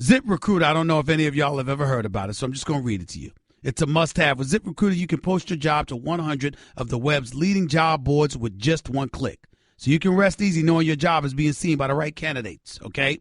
ZipRecruiter, I don't know if any of y'all have ever heard about it, so I'm just going to read it to you. It's a must-have. With ZipRecruiter, you can post your job to 100 of the web's leading job boards with just one click. So you can rest easy knowing your job is being seen by the right candidates, okay?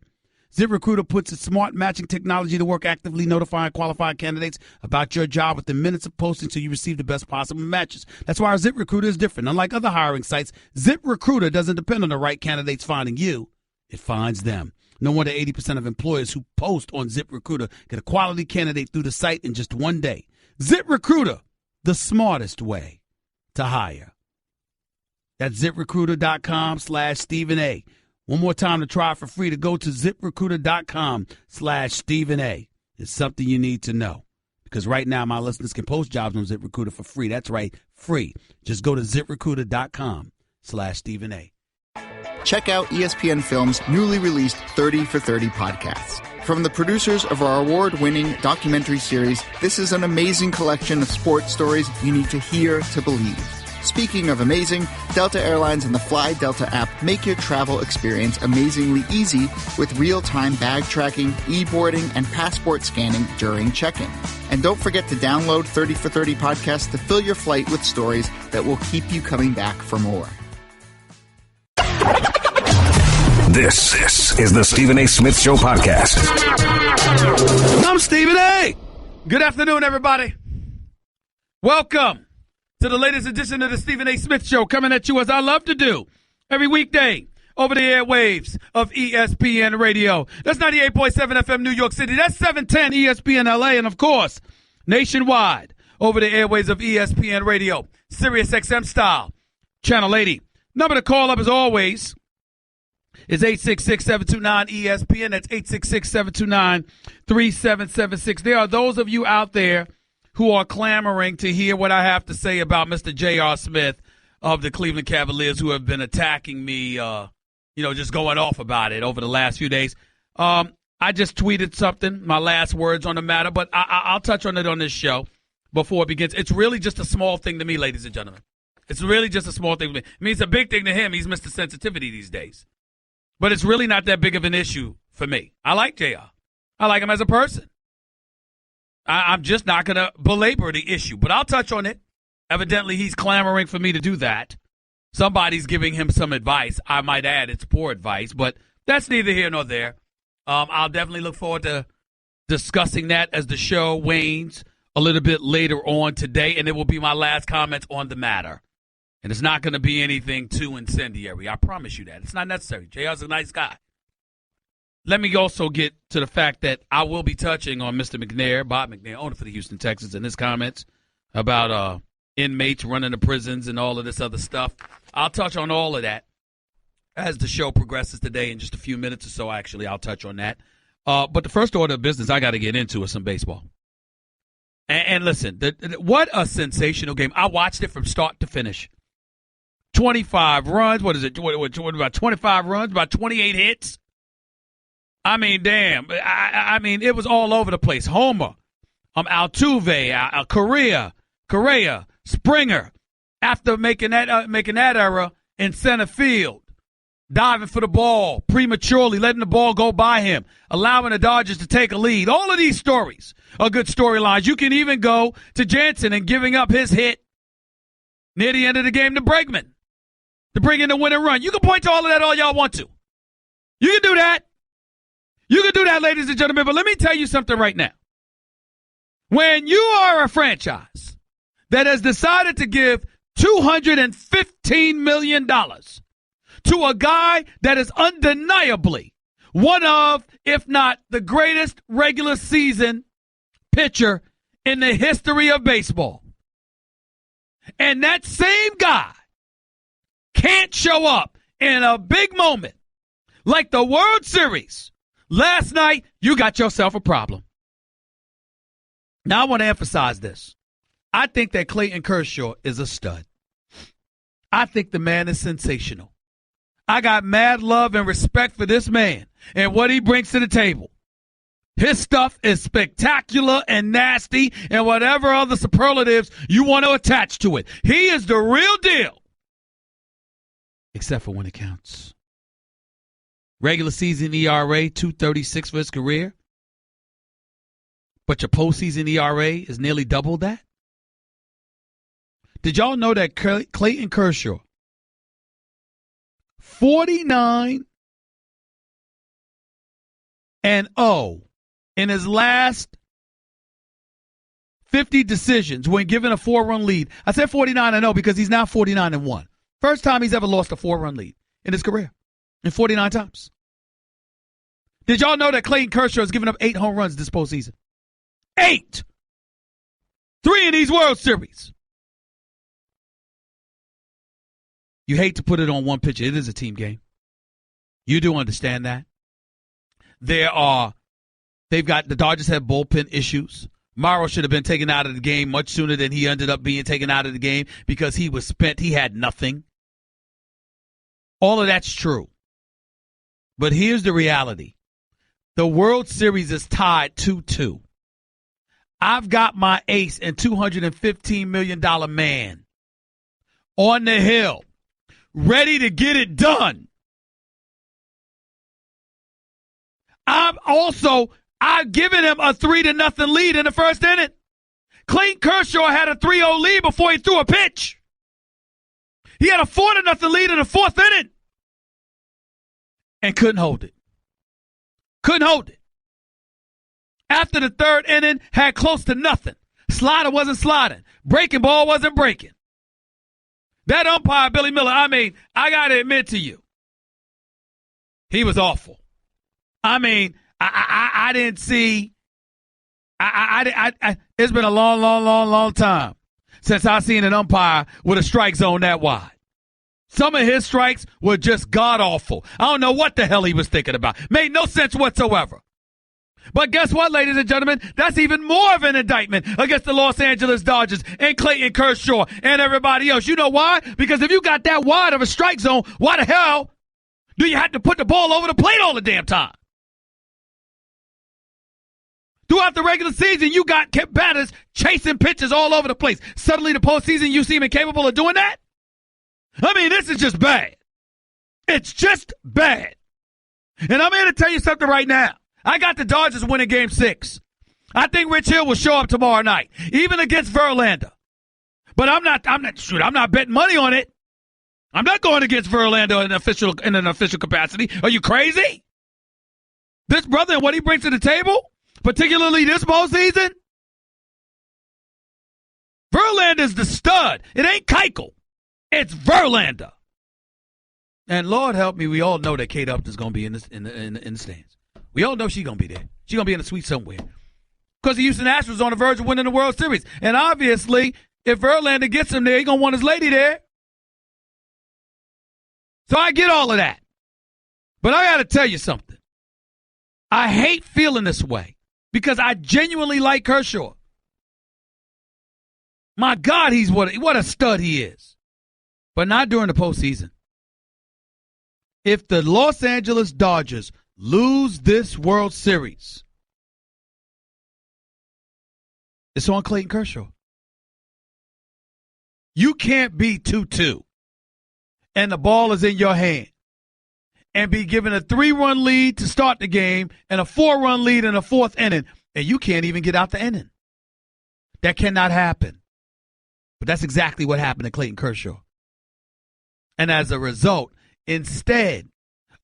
ZipRecruiter puts its smart matching technology to work, actively notifying qualified candidates about your job within minutes of posting so you receive the best possible matches. That's why our ZipRecruiter is different. Unlike other hiring sites, ZipRecruiter doesn't depend on the right candidates finding you. It finds them. No wonder 80% of employers who post on ZipRecruiter get a quality candidate through the site in just one day. ZipRecruiter, the smartest way to hire. That's ZipRecruiter.com/Stephen A. One more time to try for free to go to ZipRecruiter.com/Stephen A. It's something you need to know. Because right now my listeners can post jobs on ZipRecruiter for free. That's right, free. Just go to ZipRecruiter.com/Stephen A. Check out ESPN Films' newly released 30 for 30 podcasts. From the producers of our award-winning documentary series, this is an amazing collection of sports stories you need to hear to believe. Speaking of amazing, Delta Airlines and the Fly Delta app make your travel experience amazingly easy with real-time bag tracking, e-boarding, and passport scanning during check-in. And don't forget to download 30 for 30 podcasts to fill your flight with stories that will keep you coming back for more. This is the Stephen A. Smith Show podcast. I'm Stephen A. Good afternoon, everybody. Welcome to the latest edition of the Stephen A. Smith Show, coming at you as I love to do every weekday over the airwaves of ESPN Radio. That's 98.7 FM New York City. That's 710 ESPN LA. And, of course, nationwide over the airwaves of ESPN Radio, Sirius XM style, Channel 80. Number to call up, as always, is 866-729-ESPN. That's 866-729-3776. There are those of you out there who are clamoring to hear what I have to say about Mr. J.R. Smith of the Cleveland Cavaliers, who have been attacking me, just going off about it over the last few days. I just tweeted something, my last words on the matter, but I'll touch on it on this show before it begins. It's really just a small thing to me, ladies and gentlemen. It's really just a small thing to me. I mean, it's a big thing to him. He's Mr. Sensitivity these days. But it's really not that big of an issue for me. I like JR. I like him as a person. I'm just not going to belabor the issue, but I'll touch on it. Evidently, he's clamoring for me to do that. Somebody's giving him some advice. I might add it's poor advice, but that's neither here nor there. I'll definitely look forward to discussing that as the show wanes a little bit later on today, and it will be my last comments on the matter. And it's not going to be anything too incendiary. I promise you that. It's not necessary. JR's a nice guy. Let me also get to the fact that I will be touching on Mr. McNair, Bob McNair, owner for the Houston Texans, and his comments about inmates running the prisons and all of this other stuff. I'll touch on all of that as the show progresses today in just a few minutes or so, actually. I'll touch on that. But the first order of business I got to get into is some baseball. And listen, what a sensational game. I watched it from start to finish. 25 runs. What is it? What about 25 runs? About 28 hits? I mean, damn. I mean, it was all over the place. Homer, Altuve, Correa, Springer, after making that error in center field, diving for the ball prematurely, letting the ball go by him, allowing the Dodgers to take a lead. All of these stories are good storylines. You can even go to Jansen and giving up his hit near the end of the game to Bregman to bring in the winning run. You can point to all of that all y'all want to. You can do that. You can do that, ladies and gentlemen, but let me tell you something right now. When you are a franchise that has decided to give $215 million to a guy that is undeniably one of, if not the greatest regular season pitcher in the history of baseball, and that same guy can't show up in a big moment like the World Series last night, you got yourself a problem. Now, I want to emphasize this. I think that Clayton Kershaw is a stud. I think the man is sensational. I got mad love and respect for this man and what he brings to the table. His stuff is spectacular and nasty and whatever other superlatives you want to attach to it. He is the real deal. Except for when it counts. Regular season ERA, 2.36 for his career. but your postseason ERA is nearly double that? Did y'all know that Clayton Kershaw, 49-0 in his last 50 decisions when given a 4-run lead? I said 49-0 because he's now 49-1. First time he's ever lost a 4-run lead in his career, in 49 times. Did y'all know that Clayton Kershaw has given up 8 home runs this postseason? 8! 3 in these World Series. You hate to put it on one pitcher. It is a team game. You do understand that. The Dodgers have bullpen issues. Morrow should have been taken out of the game much sooner than he ended up being taken out of the game because he was spent. He had nothing. All of that's true. But here's the reality. The World Series is tied 2-2. I've got my ace and $215 million man on the hill, ready to get it done. I've given him a 3-0 lead in the first inning. Clayton Kershaw had a 3-0 lead before he threw a pitch. He had a 4-0 lead in the fourth inning and couldn't hold it. Couldn't hold it. After the third inning, had close to nothing. Slider wasn't sliding. Breaking ball wasn't breaking. That umpire, Billy Miller, I got to admit to you, he was awful. I didn't see. It's been a long time since I've seen an umpire with a strike zone that wide. Some of his strikes were just god-awful. I don't know what the hell he was thinking about. Made no sense whatsoever. But guess what, ladies and gentlemen? That's even more of an indictment against the Los Angeles Dodgers and Clayton Kershaw and everybody else. You know why? Because if you got that wide of a strike zone, why the hell do you have to put the ball over the plate all the damn time? Throughout the regular season, you got batters chasing pitches all over the place. Suddenly, the postseason, you seem incapable of doing that? This is just bad. It's just bad. And I'm here to tell you something right now. I got the Dodgers winning Game 6. I think Rich Hill will show up tomorrow night, even against Verlander. But I'm not betting money on it. I'm not going against Verlander in an official capacity. Are you crazy? This brother and what he brings to the table, particularly this postseason, Verlander's the stud. It ain't Keuchel. It's Verlander. And Lord help me, we all know that Kate Upton's going to be in the stands. We all know she's going to be there. She's going to be in the suite somewhere. Because the Houston Astros are on the verge of winning the World Series. And obviously, if Verlander gets him there, he's going to want his lady there. So I get all of that. But I got to tell you something. I hate feeling this way because I genuinely like Kershaw. My God, he's what a stud he is. But not during the postseason. If the Los Angeles Dodgers lose this World Series, it's on Clayton Kershaw. You can't be 2-2 and the ball is in your hand and be given a 3-run lead to start the game and a 4-run lead in the fourth inning, and you can't even get out the inning. That cannot happen. But that's exactly what happened to Clayton Kershaw. And as a result, instead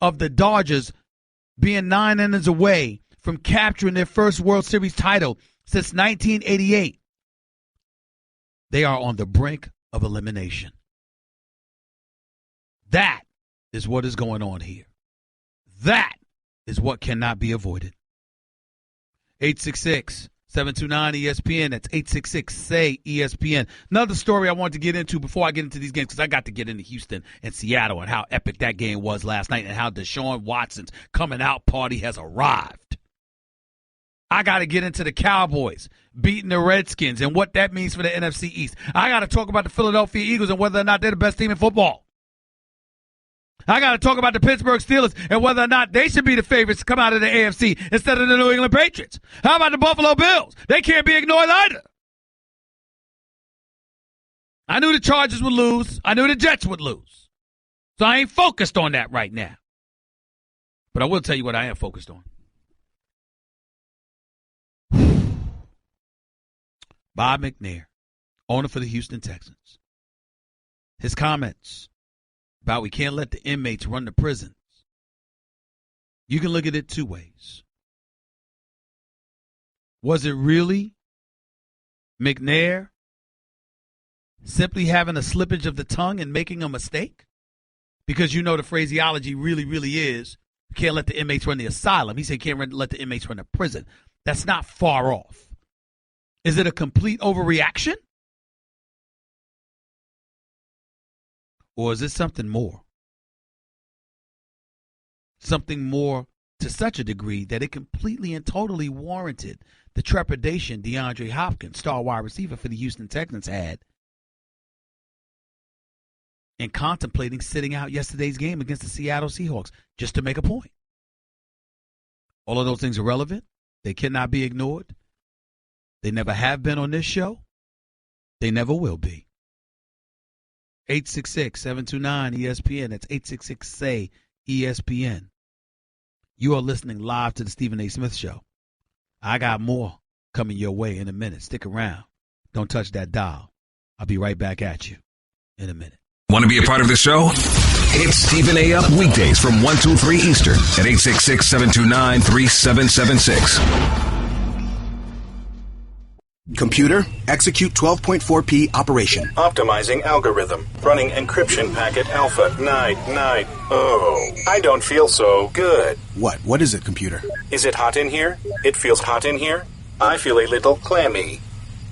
of the Dodgers being 9 innings away from capturing their first World Series title since 1988, they are on the brink of elimination. That is what is going on here. That is what cannot be avoided. 866-729-ESPN. That's 866-SAY-ESPN. Another story I wanted to get into before I get into these games, because I got to get into Houston and Seattle and how epic that game was last night and how DeShaun Watson's coming out party has arrived. I got to get into the Cowboys beating the Redskins and what that means for the NFC East. I got to talk about the Philadelphia Eagles and whether or not they're the best team in football. I got to talk about the Pittsburgh Steelers and whether or not they should be the favorites to come out of the AFC instead of the New England Patriots. How about the Buffalo Bills? They can't be ignored either. I knew the Chargers would lose. I knew the Jets would lose. So I ain't focused on that right now. But I will tell you what I am focused on. Bob McNair, owner for the Houston Texans. His comments about we can't let the inmates run the prisons. You can look at it two ways. Was it really McNair simply having a slippage of the tongue and making a mistake? Because you know the phraseology really, really is, you can't let the inmates run the asylum. He said you can't let the inmates run the prison. That's not far off. Is it a complete overreaction? Or is it something more? Something more to such a degree that it completely and totally warranted the trepidation DeAndre Hopkins, star wide receiver for the Houston Texans, had in contemplating sitting out yesterday's game against the Seattle Seahawks just to make a point. All of those things are relevant. They cannot be ignored. They never have been on this show. They never will be. 866-729-ESPN. That's 866-SAY-ESPN. You are listening live to the Stephen A. Smith Show. I got more coming your way in a minute. Stick around. Don't touch that dial. I'll be right back at you in a minute. Want to be a part of the show? Hit Stephen A. up weekdays from 1 to 3 Eastern at 866-729-3776. Computer, execute 12.4p operation. Optimizing algorithm. Running encryption packet alpha. Night. Oh, I don't feel so good. What is it, computer? Is it hot in here? It feels hot in here. I feel a little clammy.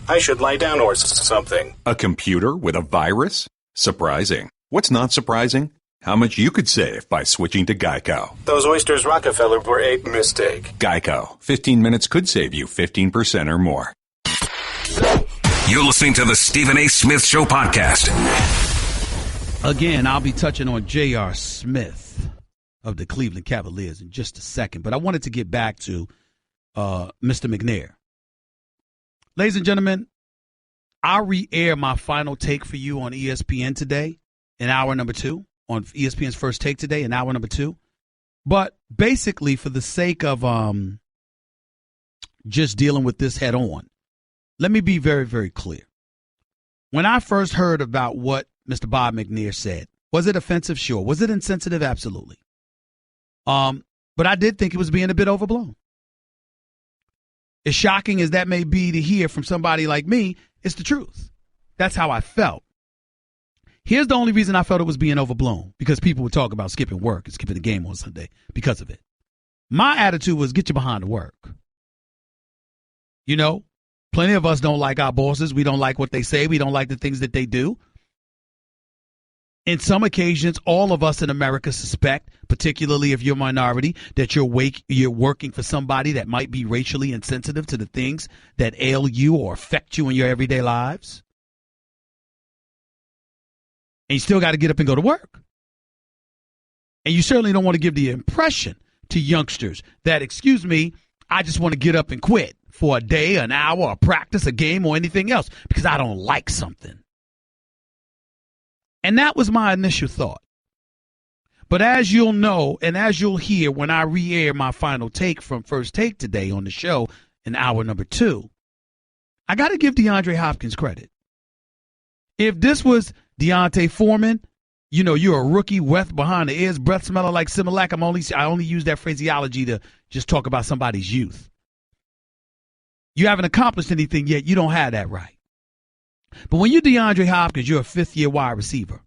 I should lie down or something. A computer with a virus? Surprising. What's not surprising? How much you could save by switching to Geico. Those oysters Rockefeller were a mistake. Geico. 15 minutes could save you 15% or more. You're listening to the Stephen A. Smith Show podcast. Again, I'll be touching on J.R. Smith of the Cleveland Cavaliers in just a second, but I wanted to get back to Mr. McNair. Ladies and gentlemen, I'll re-air my final take for you on ESPN today in hour number 2, on ESPN's First Take today in hour number 2. But basically, for the sake of just dealing with this head on, let me be very, very clear. When I first heard about what Mr. Bob McNair said, was it offensive? Sure. Was it insensitive? Absolutely. But I did think it was being a bit overblown. As shocking as that may be to hear from somebody like me, it's the truth. That's how I felt. Here's the only reason I felt it was being overblown, because people would talk about skipping work and skipping the game on Sunday because of it. My attitude was get you behind the work. You know, plenty of us don't like our bosses. We don't like what they say. We don't like the things that they do. In some occasions, all of us in America suspect, particularly if you're a minority, that you're working for somebody that might be racially insensitive to the things that ail you or affect you in your everyday lives. And you still got to get up and go to work. And you certainly don't want to give the impression to youngsters that, excuse me, I just want to get up and quit for a day, an hour, a practice, a game, or anything else because I don't like something. And that was my initial thought. But as you'll know, and as you'll hear when I re-air my final take from First Take today on the show in hour number 2, I got to give DeAndre Hopkins credit. If this was Deontay Foreman, you know, you're a rookie, wet behind the ears, breath smelling like Similac. I only use that phraseology to just talk about somebody's youth. You haven't accomplished anything yet. You don't have that right. But when you're DeAndre Hopkins, you're a fifth-year wide receiver.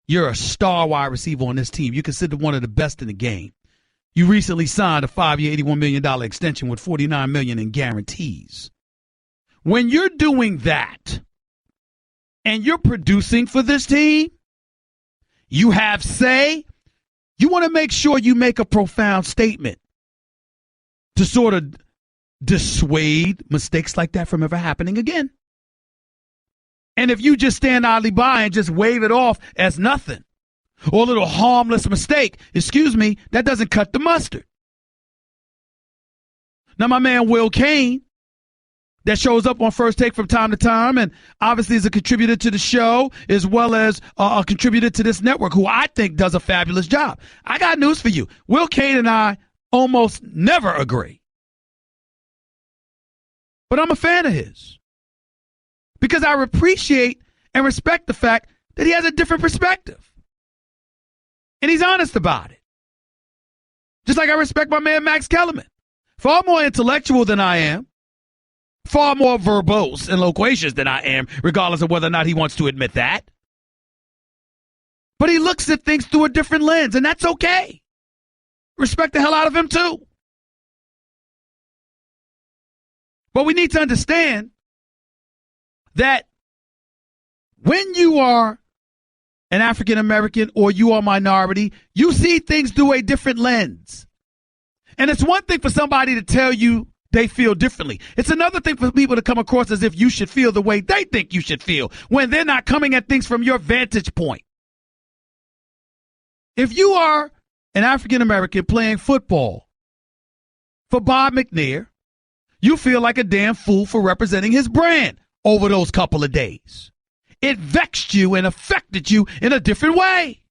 You're a star wide receiver on this team. You're considered one of the best in the game. You recently signed a 5-year, $81 million extension with $49 million in guarantees. When you're doing that and you're producing for this team, you have say, you want to make sure you make a profound statement to sort of dissuade mistakes like that from ever happening again. And if you just stand idly by and just wave it off as nothing or a little harmless mistake, excuse me, that doesn't cut the mustard. Now, my man Will Kane, that shows up on First Take from time to time and obviously is a contributor to the show as well as a contributor to this network, who I think does a fabulous job. I got news for you. Will Kane and I almost never agree. But I'm a fan of his. because I appreciate and respect the fact that he has a different perspective. And he's honest about it. Just like I respect my man Max Kellerman. Far more intellectual than I am. Far more verbose and loquacious than I am, regardless of whether or not he wants to admit that. But he looks at things through a different lens, and that's okay. Respect the hell out of him, too. But we need to understand that when you are an African American or you are a minority, you see things through a different lens. And it's one thing for somebody to tell you they feel differently. It's another thing for people to come across as if you should feel the way they think you should feel when they're not coming at things from your vantage point. If you are an African American playing football for Bob McNair, you feel like a damn fool for representing his brand over those couple of days. It vexed you and affected you in a different way.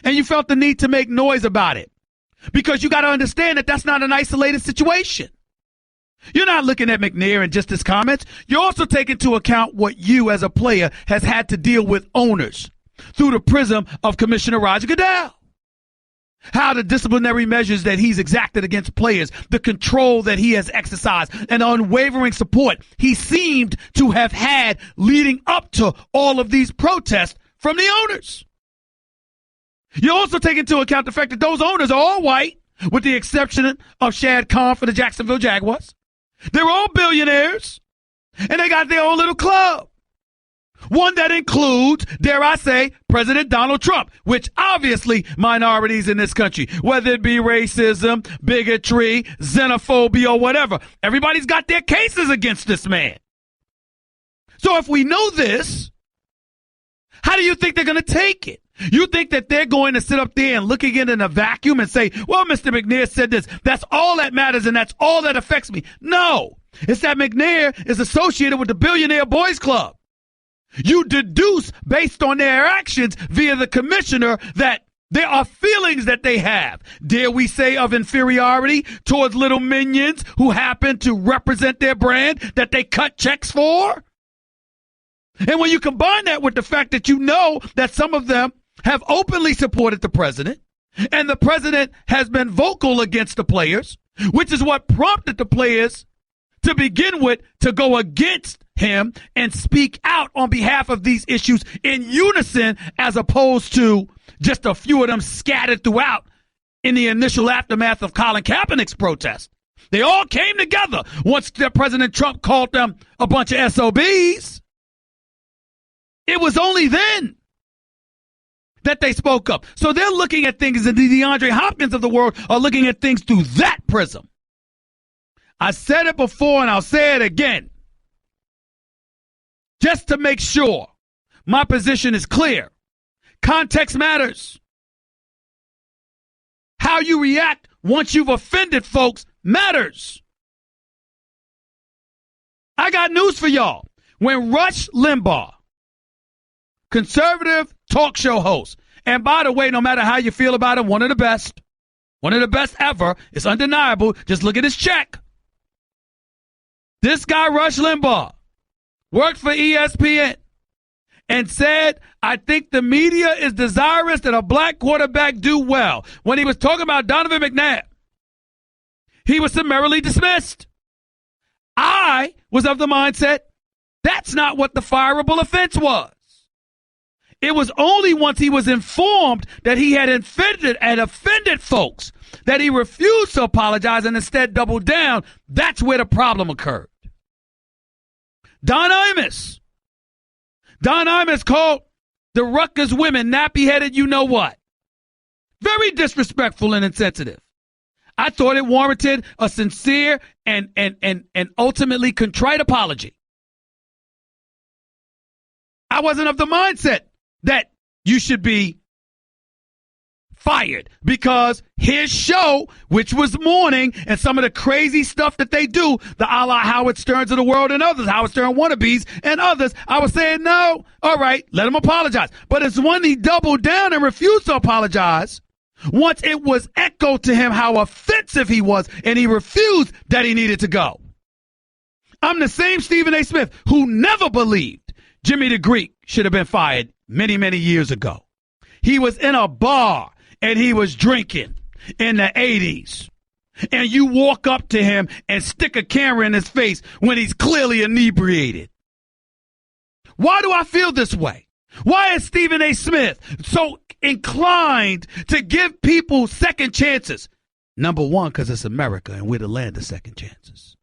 And you felt the need to make noise about it because you got to understand that that's not an isolated situation. You're not looking at McNair and just his comments. You're also taking into account what you as a player has had to deal with owners through the prism of Commissioner Roger Goodell. How the disciplinary measures that he's exacted against players, the control that he has exercised, and the unwavering support he seemed to have had leading up to all of these protests from the owners. You also take into account the fact that those owners are all white, with the exception of Shad Khan for the Jacksonville Jaguars. They're all billionaires, and they got their own little club. One that includes, dare I say, President Donald Trump, which obviously minorities in this country, whether it be racism, bigotry, xenophobia, or whatever, everybody's got their cases against this man. So if we know this, how do you think they're going to take it? You think that they're going to sit up there and look again in a vacuum and say, well, Mr. McNair said this. That's all that matters and that's all that affects me. No, it's that McNair is associated with the Billionaire Boys Club. You deduce based on their actions via the commissioner that there are feelings that they have, dare we say, of inferiority towards little minions who happen to represent their brand that they cut checks for. And when you combine that with the fact that you know that some of them have openly supported the president and the president has been vocal against the players, which is what prompted the players to begin with to go against him and speak out on behalf of these issues in unison as opposed to just a few of them scattered throughout in the initial aftermath of Colin Kaepernick's protest. They all came together once President Trump called them a bunch of SOBs. It was only then that they spoke up. So they're looking at things, and the DeAndre Hopkins of the world are looking at things through that prism. I said it before and I'll say it again. Just to make sure my position is clear. Context matters. How you react once you've offended folks matters. I got news for y'all. When Rush Limbaugh, conservative talk show host, and by the way, no matter how you feel about him, one of the best ever, it's undeniable. Just look at his check. This guy, Rush Limbaugh, worked for ESPN and said, I think the media is desirous that a black quarterback do well. When he was talking about Donovan McNabb, he was summarily dismissed. I was of the mindset that's not what the fireable offense was. It was only once he was informed that he had offended folks that he refused to apologize and instead doubled down. That's where the problem occurred. Don Imus called the Rutgers women nappy-headed you-know-what. Very disrespectful and insensitive. I thought it warranted a sincere and ultimately contrite apology. I wasn't of the mindset that you should be fired because his show, which was morning, and some of the crazy stuff that they do, the a la Howard Sterns of the world and others, Howard Stern wannabes and others, I was saying, no, all right, let him apologize. But it's when he doubled down and refused to apologize, once it was echoed to him how offensive he was, and he refused, that he needed to go. I'm the same Stephen A. Smith who never believed Jimmy the Greek should have been fired many, many years ago. He was in a bar and he was drinking in the 80s. And you walk up to him and stick a camera in his face when he's clearly inebriated. Why do I feel this way? Why is Stephen A. Smith so inclined to give people second chances? Number one, because it's America and we're the land of second chances.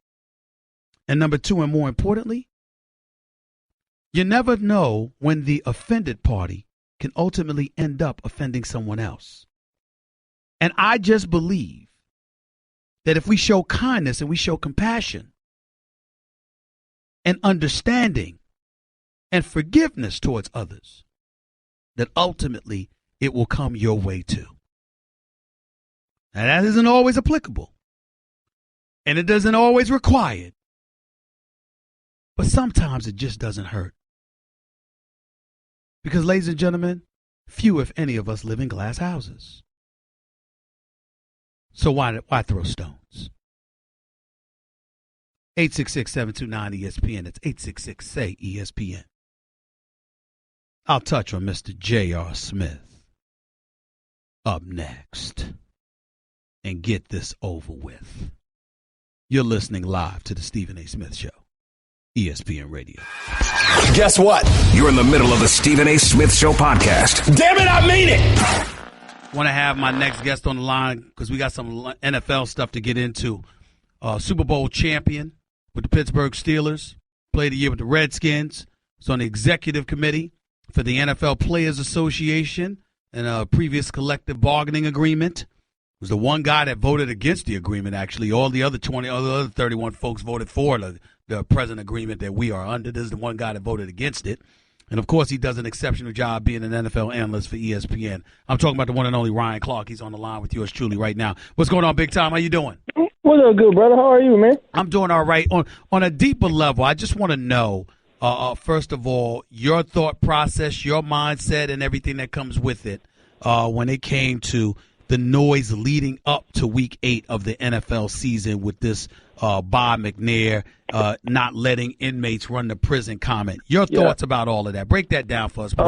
And number two, and more importantly, you never know when the offended party can ultimately end up offending someone else. And I just believe that if we show kindness and we show compassion and understanding and forgiveness towards others, that ultimately it will come your way too. Now, that isn't always applicable, and it doesn't always require it, but sometimes it just doesn't hurt. Because, ladies and gentlemen, few, if any, of us live in glass houses. So why throw stones? 866-729-ESPN. It's 866-SAY-ESPN. I'll touch on Mr. J.R. Smith up next and get this over with. You're listening live to the Stephen A. Smith Show, ESPN Radio. Guess what? You're in the middle of the Stephen A. Smith Show podcast. Damn it, I mean it! Want to have my next guest on the line because we got some NFL stuff to get into. Super Bowl champion with the Pittsburgh Steelers, played a year with the Redskins, was on the executive committee for the NFL Players Association and a previous collective bargaining agreement. Was the one guy that voted against the agreement, actually. All the other 31 folks voted for the present agreement that we are under. This is the one guy that voted against it. And, of course, he does an exceptional job being an NFL analyst for ESPN. I'm talking about the one and only Ryan Clark. He's on the line with yours truly right now. What's going on, Big Time? How you doing? What's up, good brother? How are you, man? I'm doing all right. On a deeper level, I just want to know, first of all, your thought process, your mindset, and everything that comes with it when it came to the noise leading up to Week 8 of the NFL season with this Bob McNair not letting inmates run the prison comment. Your thoughts about all of that? Break that down for us, please.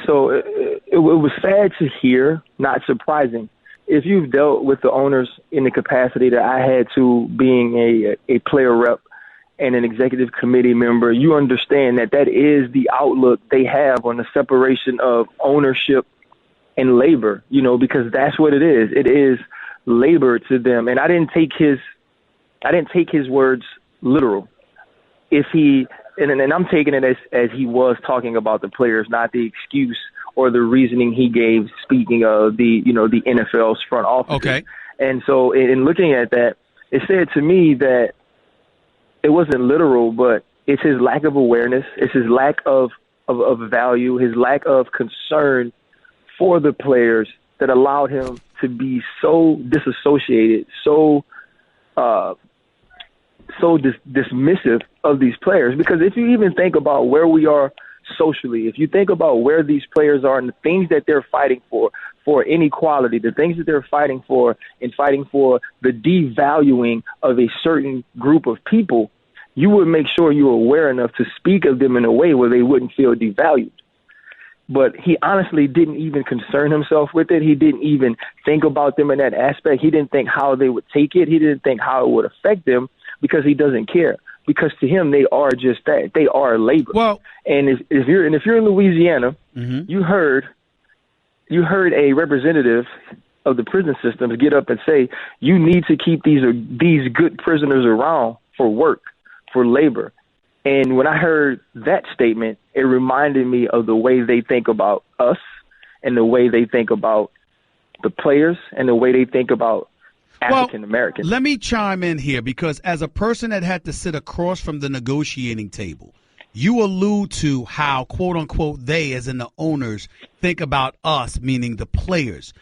So it was sad to hear, not surprising. If you've dealt with the owners in the capacity that I had to, being a player rep and an executive committee member, you understand that is the outlook they have on the separation of ownership and labor, because that's what it is. It is labor to them. And I didn't take his words literal. And I'm taking it as he was talking about the players, not the excuse or the reasoning he gave, speaking of the NFL's front office. Okay. And so in looking at that, it said to me that it wasn't literal, but it's his lack of awareness. It's his lack of value, his lack of concern for the players that allowed him to be so disassociated, so dismissive of these players. Because if you even think about where we are socially, if you think about where these players are and the things that they're fighting for inequality, the things that they're fighting for the devaluing of a certain group of people, you would make sure you were aware enough to speak of them in a way where they wouldn't feel devalued. But he honestly didn't even concern himself with it. He didn't even think about them in that aspect. He didn't think how they would take it. He didn't think how it would affect them, because he doesn't care. Because to him, they are just that. They are labor. Well, and if you're in Louisiana, you heard a representative of the prison systems get up and say, you need to keep these good prisoners around for work, for labor. And when I heard that statement, it reminded me of the way they think about us and the way they think about the players and the way they think about African Americans. Let me chime in here, because as a person that had to sit across from the negotiating table, you allude to how, quote unquote, they, as in the owners, think about us, meaning the players.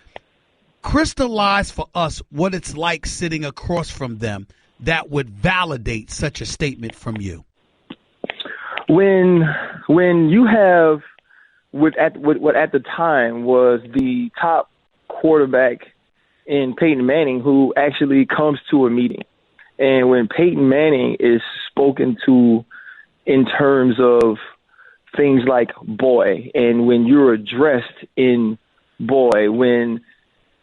Crystallize for us what it's like sitting across from them that would validate such a statement from you. When you have what at the time was the top quarterback in Peyton Manning, who actually comes to a meeting, and when Peyton Manning is spoken to in terms of things like boy, and when you're addressed in boy, when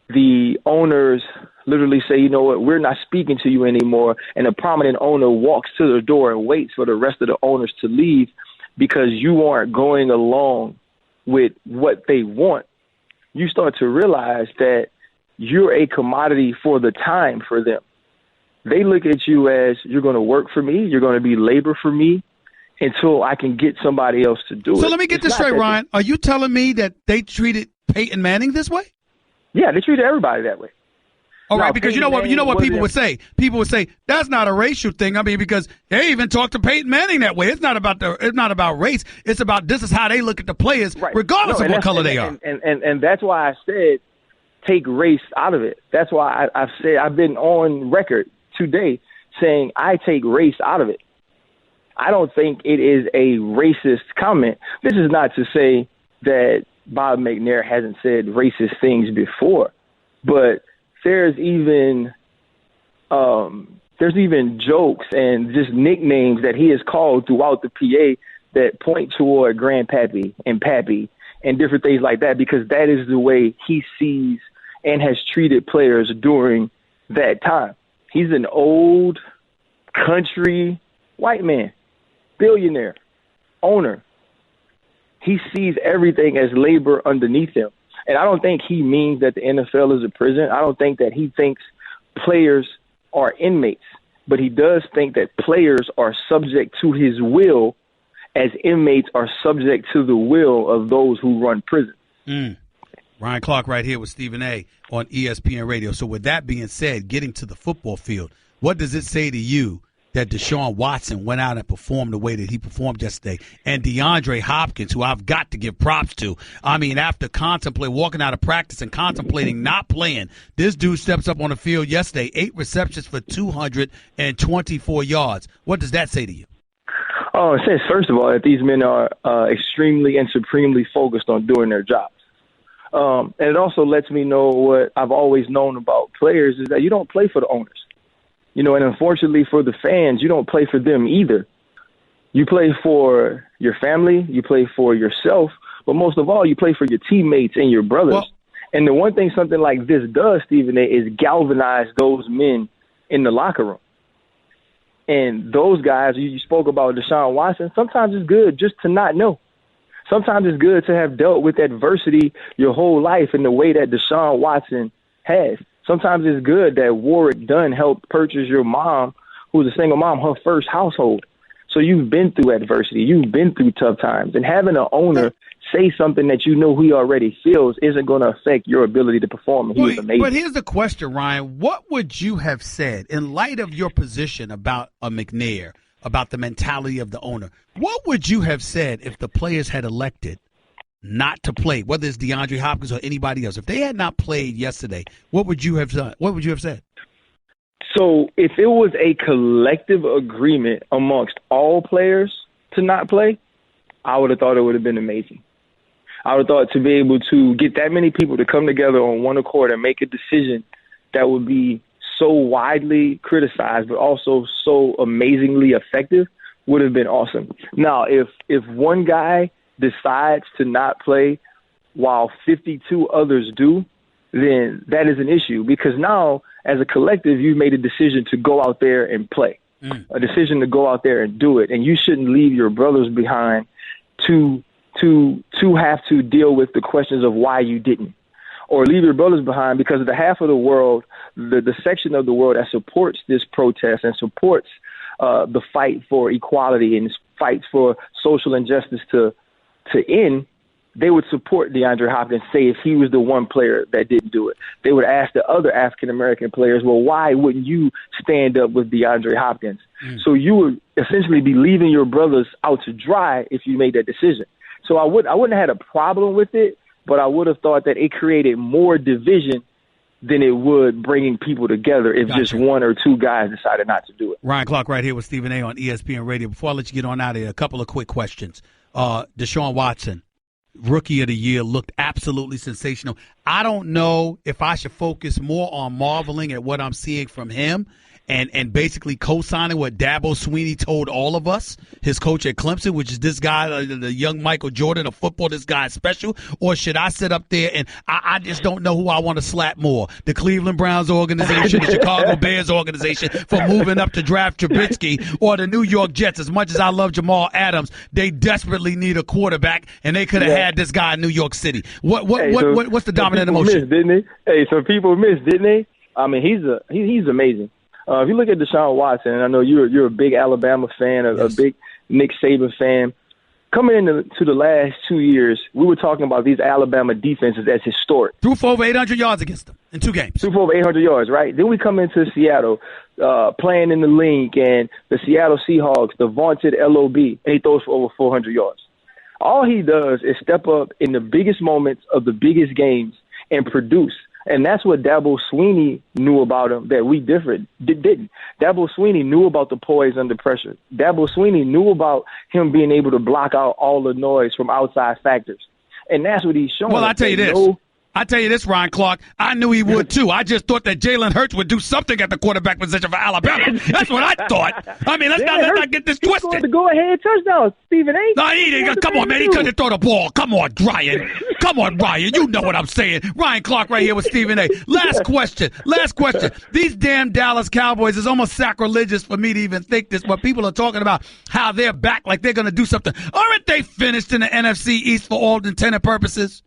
the owners literally say, you know what, we're not speaking to you anymore, and a prominent owner walks to the door and waits for the rest of the owners to leave because you aren't going along with what they want, you start to realize that you're a commodity for the time for them. They look at you as, you're going to work for me, you're going to be labor for me until I can get somebody else to do it. So let me get this straight, Ryan. Are you telling me that they treated Peyton Manning this way? Yeah, they treated everybody that way. All right, because you know what people would say? People would say that's not a racial thing. I mean, because they even talk to Peyton Manning that way. It's not about race. It's about this is how they look at the players, regardless of what color they are. And that's why I said take race out of it. That's why I've said, I've been on record today saying I take race out of it. I don't think it is a racist comment. This is not to say that Bob McNair hasn't said racist things before, but there's even jokes and just nicknames that he has called throughout the PA that point toward Grandpappy and Pappy and different things like that, because that is the way he sees and has treated players during that time. He's an old country white man, billionaire, owner. He sees everything as labor underneath him. And I don't think he means that the NFL is a prison. I don't think that he thinks players are inmates. But he does think that players are subject to his will as inmates are subject to the will of those who run prison. Ryan Clark right here with Stephen A. on ESPN Radio. So with that being said, getting to the football field, what does it say to you that DeShaun Watson went out and performed the way that he performed yesterday? And DeAndre Hopkins, who I've got to give props to. I mean, after walking out of practice and contemplating not playing, this dude steps up on the field yesterday, 8 receptions for 224 yards. What does that say to you? Oh, it says, first of all, that these men are extremely and supremely focused on doing their jobs. And it also lets me know what I've always known about players is that you don't play for the owners. You know, and unfortunately for the fans, you don't play for them either. You play for your family, you play for yourself, but most of all, you play for your teammates and your brothers. Well, and the one thing something like this does, Stephen A., is galvanize those men in the locker room. And those guys, you spoke about DeShaun Watson, sometimes it's good just to not know. Sometimes it's good to have dealt with adversity your whole life in the way that DeShaun Watson has. Sometimes it's good that Warwick Dunn helped purchase your mom, who's a single mom, her first household. So you've been through adversity. You've been through tough times. And having an owner say something that you know he already feels isn't going to affect your ability to perform. He was amazing. But here's the question, Ryan. What would you have said in light of your position about a McNair, about the mentality of the owner? What would you have said if the players had elected not to play, whether it's DeAndre Hopkins or anybody else? If they had not played yesterday, what would you have done? What would you have said? So if it was a collective agreement amongst all players to not play, I would have thought it would have been amazing. I would have thought to be able to get that many people to come together on one accord and make a decision that would be so widely criticized but also so amazingly effective would have been awesome. Now, if one guy decides to not play while 52 others do, then that is an issue, because now as a collective you've made a decision to go out there and play, a decision to go out there and do it, and you shouldn't leave your brothers behind to have to deal with the questions of why you didn't, or leave your brothers behind because of the half of the world, the section of the world that supports this protest and supports the fight for equality and fights for social injustice to end. They would support DeAndre Hopkins, say if he was the one player that didn't do it. They would ask the other African-American players, well, why wouldn't you stand up with DeAndre Hopkins? So you would essentially be leaving your brothers out to dry if you made that decision. So I wouldn't have had a problem with it, but I would have thought that it created more division than it would bringing people together if just one or two guys decided not to do it. Ryan Clark right here with Stephen A. on ESPN Radio. Before I let you get on out of here, a couple of quick questions. DeShaun Watson, Rookie of the Year, looked absolutely sensational. I don't know if I should focus more on marveling at what I'm seeing from him and basically co-signing what Dabo Swinney told all of us, his coach at Clemson, which is this guy, the young Michael Jordan of football, this guy is special? Or should I sit up there and I just don't know who I want to slap more, the Cleveland Browns organization, the Chicago Bears organization for moving up to draft Trubisky, or the New York Jets? As much as I love Jamal Adams, they desperately need a quarterback, and they could have had this guy in New York City. What's the dominant emotion? Didn't they? Hey, some people missed, didn't they? I mean, he's amazing. If you look at DeShaun Watson, and I know you're a big Alabama fan, a big Nick Saban fan. Coming into the last 2 years, we were talking about these Alabama defenses as historic. Threw for over 800 yards against them in 2 games. Threw for over 800 yards, right? Then we come into Seattle, playing in the Link, and the Seattle Seahawks, the vaunted LOB, and he throws for over 400 yards. All he does is step up in the biggest moments of the biggest games and produce. And that's what Dabo Swinney knew about him that we didn't. Dabo Swinney knew about the poise under pressure. Dabo Swinney knew about him being able to block out all the noise from outside factors. And that's what he's showing. Well, I tell you this, Ryan Clark. I knew he would, too. I just thought that Jalen Hurts would do something at the quarterback position for Alabama. That's what I thought. I mean, let's not get this twisted. He scored the go-ahead touchdown, Stephen A. No, he didn't. Come on, man. He couldn't throw the ball. Come on, Ryan. Come on, Ryan. You know what I'm saying. Ryan Clark right here with Stephen A. Last question. These damn Dallas Cowboys, is almost sacrilegious for me to even think this, but people are talking about how they're back like they're going to do something. Aren't they finished in the NFC East for all intended purposes?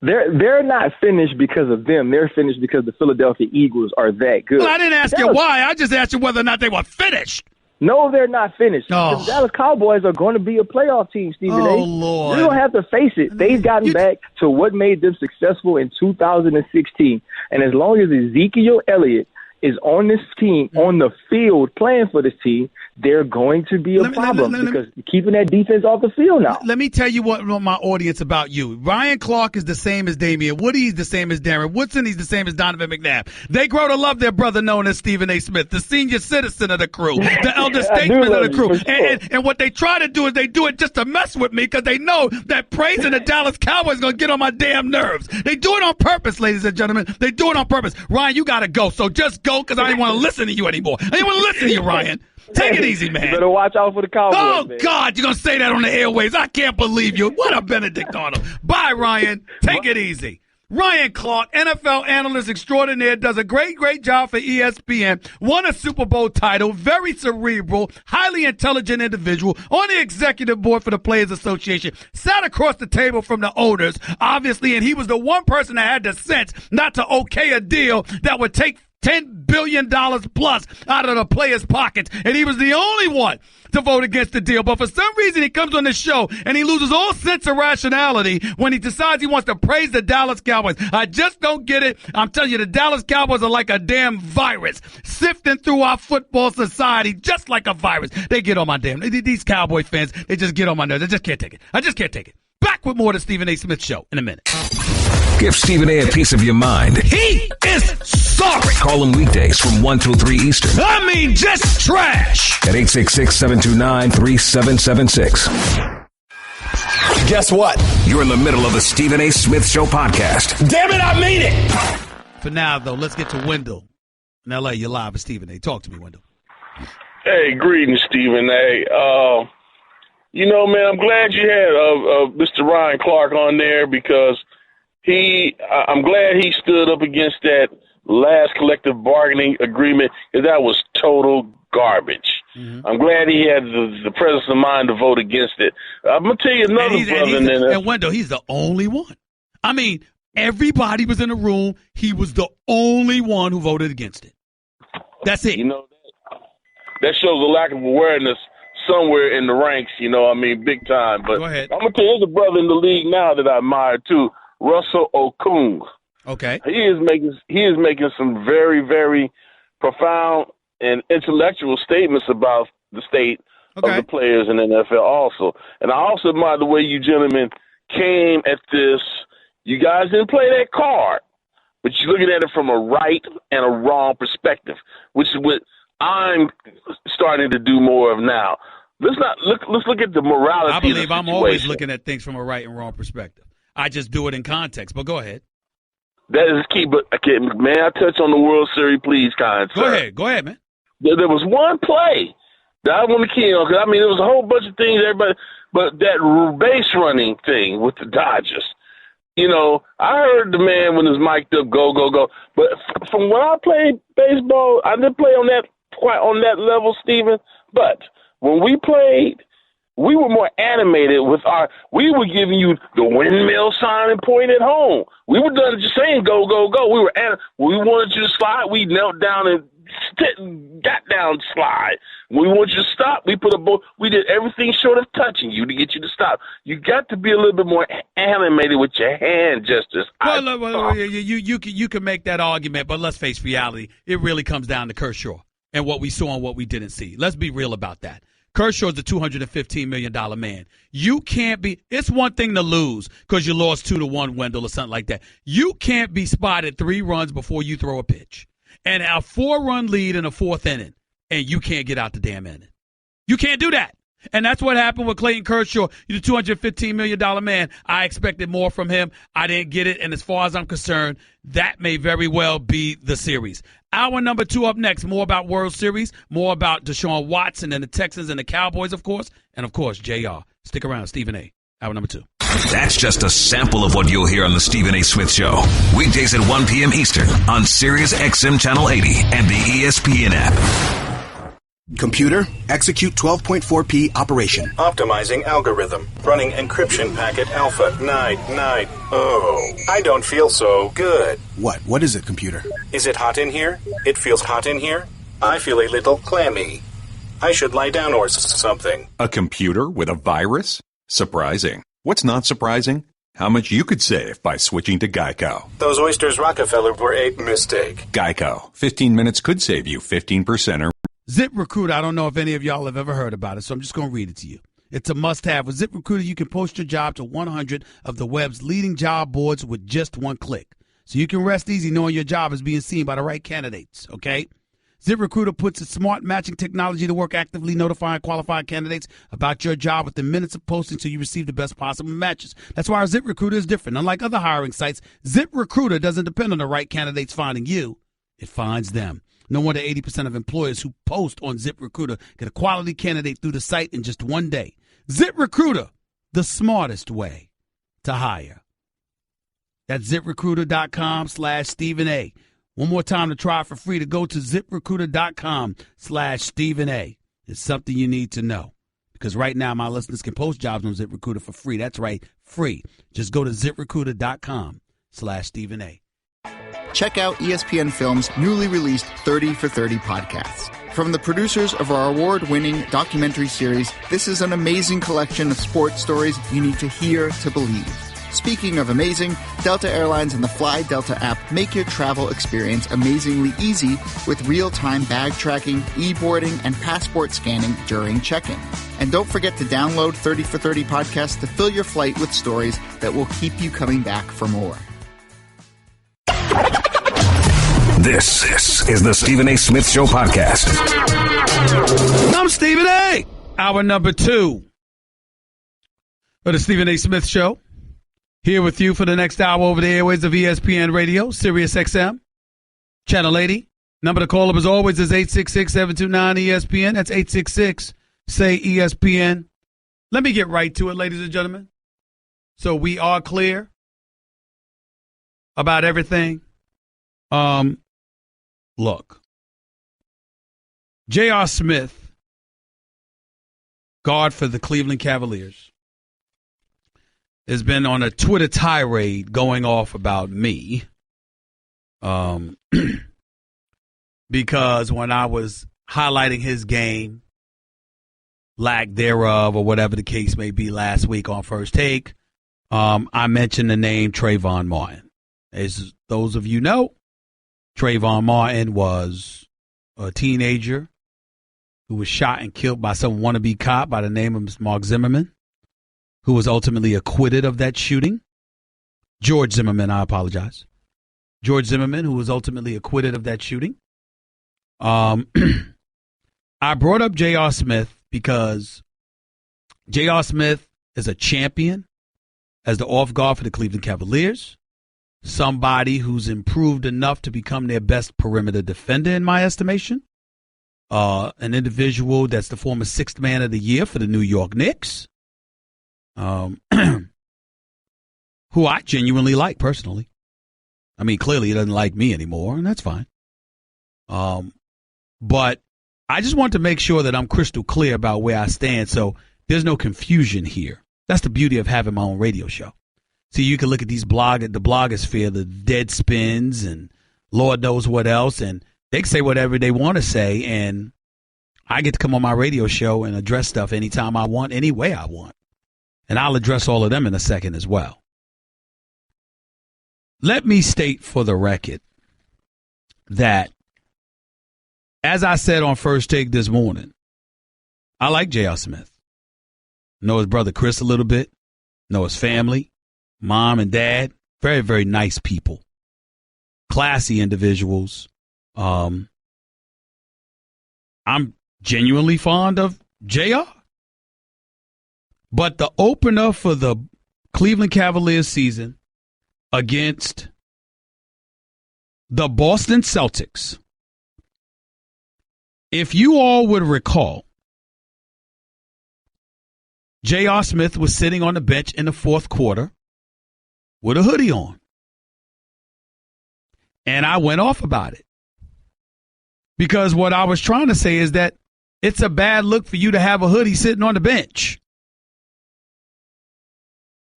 They're not finished because of them. They're finished because the Philadelphia Eagles are that good. Well, I didn't ask you why. I just asked you whether or not they were finished. No, they're not finished. Oh. The Dallas Cowboys are going to be a playoff team, Stephen A. Oh, Lord. You don't have to face it. They've gotten back to what made them successful in 2016. And as long as Ezekiel Elliott is on this team, on the field, playing for this team, they're going to be a problem because keeping that defense off the field now. Let me tell you what my audience about you. Ryan Clark is the same as Damian. Woody's the same as Darren Woodson. He's the same as Donovan McNabb. They grow to love their brother known as Stephen A. Smith, the senior citizen of the crew, the elder statesman of the crew. Sure. And what they try to do is they do it just to mess with me because they know that praising the Dallas Cowboys is going to get on my damn nerves. They do it on purpose, ladies and gentlemen. They do it on purpose. Ryan, you got to go. So just go because I didn't want to listen to you anymore. I didn't want to listen to you, Ryan. Take it easy, man. You better watch out for the Cowboys, Oh, man. God, you're going to say that on the airwaves. I can't believe you. What a Benedict Arnold. Bye, Ryan. Take it easy. Ryan Clark, NFL analyst extraordinaire, does a great job for ESPN, won a Super Bowl title, very cerebral, highly intelligent individual, on the executive board for the Players Association, sat across the table from the owners, obviously, and he was the one person that had the sense not to okay a deal that would take $10 billion plus out of the players' pockets. And he was the only one to vote against the deal. But for some reason, he comes on this show and he loses all sense of rationality when he decides he wants to praise the Dallas Cowboys. I just don't get it. I'm telling you, the Dallas Cowboys are like a damn virus sifting through our football society just like a virus. They get on my damn, these Cowboy fans, they just get on my nerves. I just can't take it. Back with more of the Stephen A. Smith Show in a minute. Give Stephen A. piece of your mind. He is sorry. Call him weekdays from 1 till 3 Eastern. I mean, just trash. At 866-729-3776. Guess what? You're in the middle of the Stephen A. Smith Show podcast. Damn it, I mean it. For now, though, let's get to Wendell in L.A. You're live with Stephen A. Talk to me, Wendell. Hey, greetings, Stephen A. Man, I'm glad you had Mr. Ryan Clark on there because I'm glad he stood up against that last collective bargaining agreement because that was total garbage. Mm-hmm. I'm glad he had the presence of mind to vote against it. I'm going to tell you another brother. And Wendell, he's the only one. I mean, everybody was in the room. He was the only one who voted against it. That's it. That shows a lack of awareness somewhere in the ranks, big time. But go ahead. I'm going to tell you, there's a brother in the league now that I admire, too, Russell Okung. Okay. He is making some very, very profound and intellectual statements about the state of the players in the NFL also. And I also admire the way you gentlemen came at this. You guys didn't play that card, but you're looking at it from a right and a wrong perspective, which is what I'm starting to do more of now. Let's look at the morality. I believe of the I'm always looking at things from a right and wrong perspective. I just do it in context. But go ahead. That is key. But may I touch on the World Series, please, kind sir? Go ahead, man. There was one play that I want to key on, because, I mean, there was a whole bunch of things, but that base running thing with the Dodgers. You know, I heard the man when it was mic'd up, go, go, go. But from when I played baseball, I didn't play quite on that level, Steven. But when we played, we were more animated we were giving you the windmill sign and point at home. We were done just saying go, go, go. We wanted you to slide. We knelt down and got down slide. When we want you to stop, we did everything short of touching you to get you to stop. You got to be a little bit more animated with your hand gestures. You can make that argument, but let's face reality. It really comes down to Kershaw and what we saw and what we didn't see. Let's be real about that. Kershaw's a $215 million man. You can't be – it's one thing to lose because you lost 2-1, Wendell, or something like that. You can't be spotted 3 runs before you throw a pitch. And a 4-run lead in a 4th inning, and you can't get out the damn inning. You can't do that. And that's what happened with Clayton Kershaw. He's a $215 million man. I expected more from him. I didn't get it. And as far as I'm concerned, that may very well be the series. Hour number 2 up next. More about World Series, more about DeShaun Watson and the Texans and the Cowboys, of course. And, of course, JR. Stick around. Stephen A. Hour number 2. That's just a sample of what you'll hear on the Stephen A. Smith Show. Weekdays at 1 p.m. Eastern on Sirius XM Channel 80 and the ESPN app. Computer, execute 12.4p operation. Optimizing algorithm. Running encryption packet alpha 990. I don't feel so good. What is it, computer? Is it hot in here? It feels hot in here. I feel a little clammy. I should lie down or something. A computer with a virus? Surprising. What's not surprising? How much you could save by switching to Geico. Those oysters Rockefeller were a mistake. Geico. 15 minutes could save you 15% or ZipRecruiter, I don't know if any of y'all have ever heard about it, so I'm just going to read it to you. It's a must-have. With ZipRecruiter, you can post your job to 100 of the web's leading job boards with just one click. So you can rest easy knowing your job is being seen by the right candidates, okay? ZipRecruiter puts its smart matching technology to work, actively notifying qualified candidates about your job within minutes of posting so you receive the best possible matches. That's why our ZipRecruiter is different. Unlike other hiring sites, ZipRecruiter doesn't depend on the right candidates finding you. It finds them. No wonder 80% of employers who post on ZipRecruiter get a quality candidate through the site in just one day. ZipRecruiter, the smartest way to hire. That's ZipRecruiter.com/Stephen A. One more time to try for free, to go to ZipRecruiter.com/Stephen A. It's something you need to know. Because right now my listeners can post jobs on ZipRecruiter for free. That's right, free. Just go to ZipRecruiter.com/Stephen A. Check out ESPN Films' newly released 30 for 30 podcasts. From the producers of our award-winning documentary series, this is an amazing collection of sports stories you need to hear to believe. Speaking of amazing, Delta Airlines and the Fly Delta app make your travel experience amazingly easy with real-time bag tracking, e-boarding, and passport scanning during check-in. And don't forget to download 30 for 30 podcasts to fill your flight with stories that will keep you coming back for more. This is the Stephen A. Smith Show podcast. I'm Stephen A. Hour number 2 of the Stephen A. Smith Show. Here with you for the next hour over the airways of ESPN Radio, Sirius XM, Channel 80. Number to call up as always is 866-729-ESPN. That's 866-SAY-ESPN. Let me get right to it, ladies and gentlemen. So we are clear about everything. Look, J.R. Smith, guard for the Cleveland Cavaliers, has been on a Twitter tirade going off about me because when I was highlighting his game, lack thereof, or whatever the case may be last week on First Take, I mentioned the name Trayvon Martin. As those of you know, Trayvon Martin was a teenager who was shot and killed by some wannabe cop by the name of Mark Zimmerman, who was ultimately acquitted of that shooting. George Zimmerman, I apologize. George Zimmerman, who was ultimately acquitted of that shooting. I brought up J.R. Smith because J.R. Smith is a champion as the off guard for the Cleveland Cavaliers. Somebody who's improved enough to become their best perimeter defender, in my estimation. an individual that's the former sixth man of the year for the New York Knicks, who I genuinely like personally. I mean, clearly he doesn't like me anymore, and that's fine. But I just want to make sure that I'm crystal clear about where I stand so there's no confusion here. That's the beauty of having my own radio show. See, you can look at the blogosphere, the Deadspins, and Lord knows what else, and they can say whatever they want to say, and I get to come on my radio show and address stuff anytime I want, any way I want. And I'll address all of them in a second as well. Let me state for the record that, as I said on First Take this morning, I like J.R. Smith. Know his brother Chris a little bit. Know his family, mom and dad. Very, very nice people. Classy individuals. I'm genuinely fond of J.R. But the opener for the Cleveland Cavaliers season against the Boston Celtics, if you all would recall, J.R. Smith was sitting on the bench in the fourth quarter with a hoodie on. And I went off about it. Because what I was trying to say is that it's a bad look for you to have a hoodie sitting on the bench.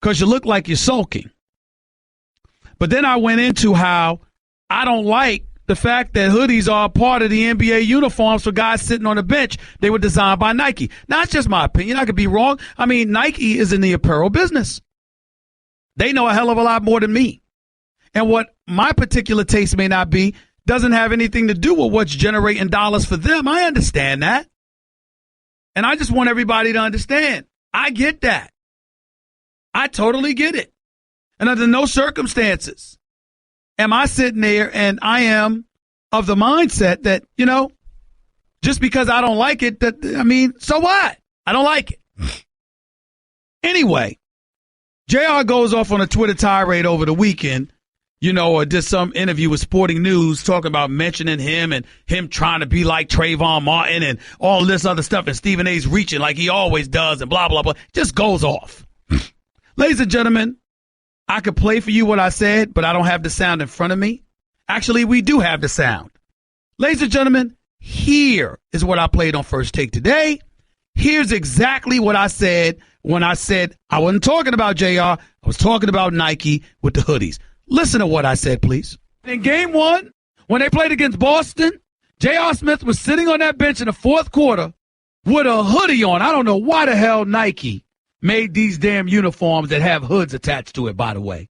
Because you look like you're sulking. But then I went into how I don't like the fact that hoodies are a part of the NBA uniforms for guys sitting on the bench. They were designed by Nike. Now, that's just my opinion. I could be wrong. I mean, Nike is in the apparel business. They know a hell of a lot more than me. And what my particular taste may not be doesn't have anything to do with what's generating dollars for them. I understand that. And I just want everybody to understand. I get that. I totally get it. And under no circumstances am I sitting there and I am of the mindset that, you know, just because I don't like it, so what? I don't like it. Anyway, JR goes off on a Twitter tirade over the weekend, or did some interview with Sporting News talking about mentioning him and him trying to be like Trayvon Martin and all this other stuff, and Stephen A's reaching like he always does and blah, blah, blah. Just goes off. Ladies and gentlemen, I could play for you what I said, but I don't have the sound in front of me. Actually, we do have the sound. Ladies and gentlemen, here is what I played on First Take today. Here's exactly what I said when I said I wasn't talking about JR. I was talking about Nike with the hoodies. Listen to what I said, please. In game one, when they played against Boston, J.R. Smith was sitting on that bench in the fourth quarter with a hoodie on. I don't know why the hell Nike made these damn uniforms that have hoods attached to it, by the way.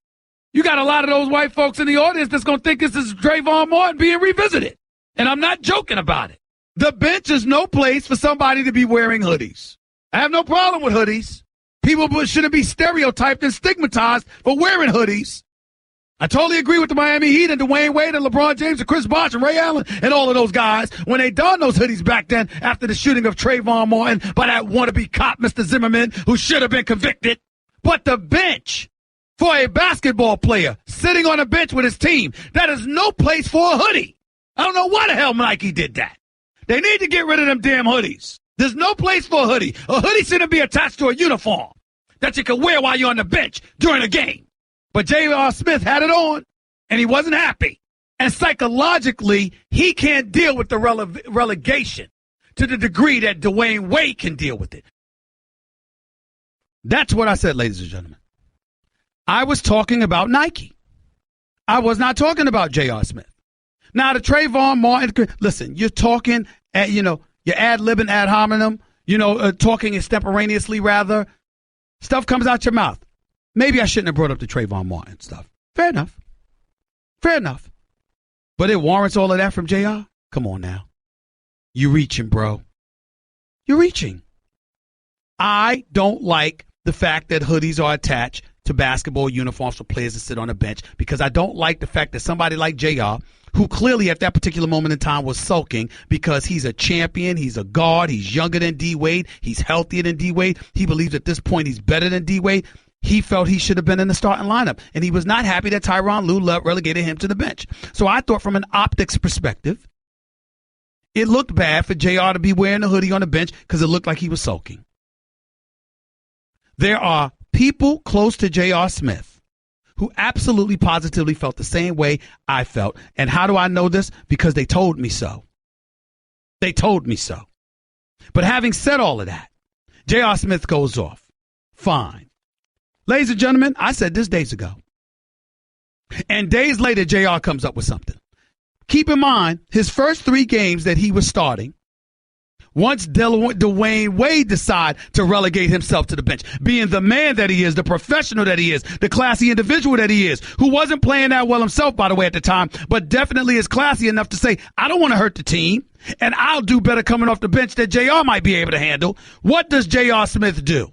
You got a lot of those white folks in the audience that's going to think this is Trayvon Martin being revisited. And I'm not joking about it. The bench is no place for somebody to be wearing hoodies. I have no problem with hoodies. People shouldn't be stereotyped and stigmatized for wearing hoodies. I totally agree with the Miami Heat and Dwayne Wade and LeBron James and Chris Bosh and Ray Allen and all of those guys when they donned those hoodies back then after the shooting of Trayvon Martin by that wannabe cop, Mr. Zimmerman, who should have been convicted. But the bench for a basketball player sitting on a bench with his team, that is no place for a hoodie. I don't know why the hell Nike did that. They need to get rid of them damn hoodies. There's no place for a hoodie. A hoodie shouldn't be attached to a uniform that you can wear while you're on the bench during a game. But J.R. Smith had it on, and he wasn't happy. And psychologically, he can't deal with the relegation to the degree that Dwayne Wade can deal with it. That's what I said, ladies and gentlemen. I was talking about Nike. I was not talking about J.R. Smith. Now, the Trayvon Martin, listen, you're talking, you're ad-libbing, ad hominem, talking extemporaneously, rather. Stuff comes out your mouth. Maybe I shouldn't have brought up the Trayvon Martin stuff. Fair enough. Fair enough. But it warrants all of that from JR? Come on now. You're reaching, bro. You're reaching. I don't like the fact that hoodies are attached to basketball uniforms for players to sit on a bench because I don't like the fact that somebody like JR, who clearly at that particular moment in time was sulking because he's a champion, he's a guard, he's younger than D. Wade, he's healthier than D. Wade, he believes at this point he's better than D. Wade. He felt he should have been in the starting lineup, and he was not happy that Tyronn Lue relegated him to the bench. So I thought from an optics perspective, it looked bad for JR to be wearing the hoodie on the bench because it looked like he was sulking. There are people close to J.R. Smith who absolutely positively felt the same way I felt. And how do I know this? Because they told me so. They told me so. But having said all of that, J.R. Smith goes off. Fine. Ladies and gentlemen, I said this days ago. And days later, J.R. comes up with something. Keep in mind, his first 3 games that he was starting, once Dwayne Wade decided to relegate himself to the bench, being the man that he is, the professional that he is, the classy individual that he is, who wasn't playing that well himself, by the way, at the time, but definitely is classy enough to say, I don't want to hurt the team, and I'll do better coming off the bench than JR might be able to handle. What does J.R. Smith do?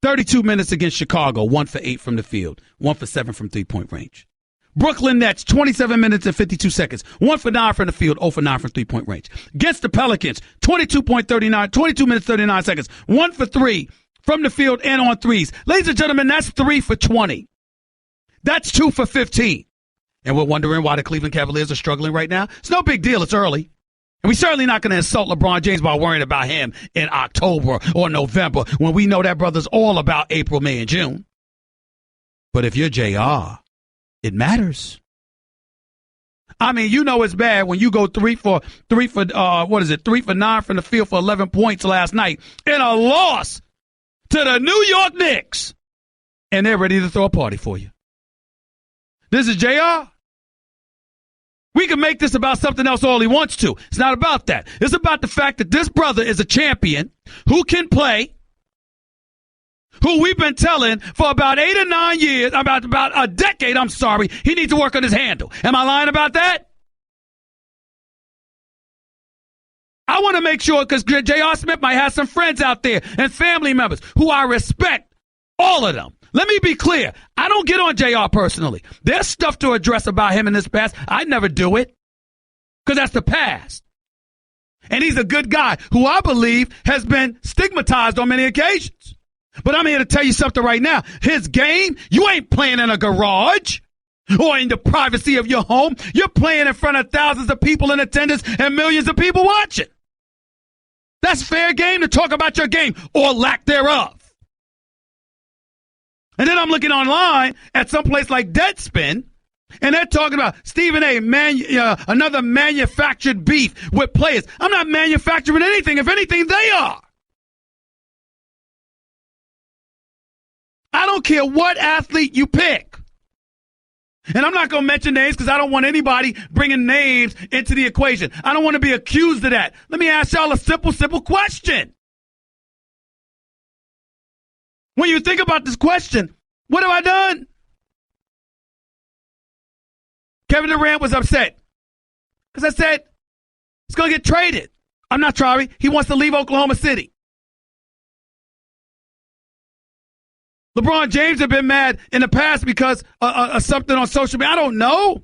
32 minutes against Chicago, 1 for 8 from the field, 1 for 7 from three-point range. Brooklyn Nets, 27 minutes and 52 seconds. 1 for 9 from the field, 0 for 9 from three-point range. Against the Pelicans, 22 minutes, 39 seconds. 1 for 3 from the field and on threes. Ladies and gentlemen, that's 3 for 20. That's 2 for 15. And we're wondering why the Cleveland Cavaliers are struggling right now? It's no big deal. It's early. And we're certainly not going to insult LeBron James by worrying about him in October or November when we know that brother's all about April, May, and June. But if you're JR, it matters. I mean, you know it's bad when you go 3 for 9 from the field for 11 points last night in a loss to the New York Knicks, and they're ready to throw a party for you. This is JR. We can make this about something else all he wants to. It's not about that. It's about the fact that this brother is a champion who can play, who we've been telling for about 8 or 9 years, about a decade, he needs to work on his handle. Am I lying about that? I want to make sure, because J.R. Smith might have some friends out there and family members who I respect, all of them. Let me be clear. I don't get on JR personally. There's stuff to address about him in this past. I never do it because that's the past. And he's a good guy who I believe has been stigmatized on many occasions. But I'm here to tell you something right now. His game, you ain't playing in a garage or in the privacy of your home. You're playing in front of thousands of people in attendance and millions of people watching. That's fair game to talk about your game or lack thereof. And then I'm looking online at some place like Deadspin, and they're talking about Stephen A. Another manufactured beef with players. I'm not manufacturing anything. If anything, they are. I don't care what athlete you pick. And I'm not going to mention names because I don't want anybody bringing names into the equation. I don't want to be accused of that. Let me ask y'all a simple question. When you think about this question, what have I done? Kevin Durant was upset because I said he's going to get traded. I'm not sorry. He wants to leave Oklahoma City. LeBron James have been mad in the past because of something on social media. I don't know.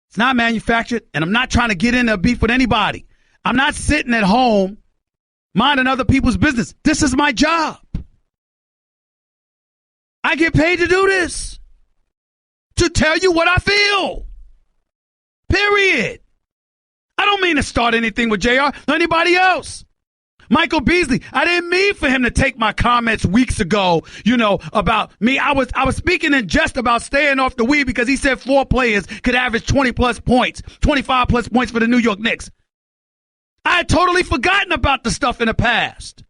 It's not manufactured, and I'm not trying to get into a beef with anybody. I'm not sitting at home minding other people's business. This is my job. I get paid to do this, to tell you what I feel. Period. I don't mean to start anything with JR or anybody else. Michael Beasley, I didn't mean for him to take my comments weeks ago, about me. I was speaking in jest about staying off the weed because he said 4 players could average 20-plus points, 25-plus points for the New York Knicks. I had totally forgotten about the stuff in the past.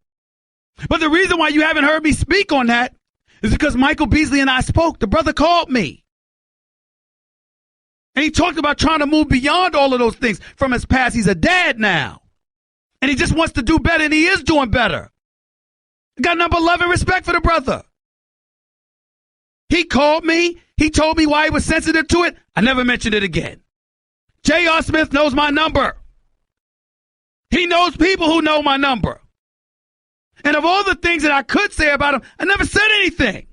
But the reason why you haven't heard me speak on that is because Michael Beasley and I spoke. The brother called me. And he talked about trying to move beyond all of those things from his past. He's a dad now. And he just wants to do better, and he is doing better. I got number 11 respect for the brother. He called me. He told me why he was sensitive to it. I never mentioned it again. J.R. Smith knows my number. He knows people who know my number. And of all the things that I could say about him, I never said anything.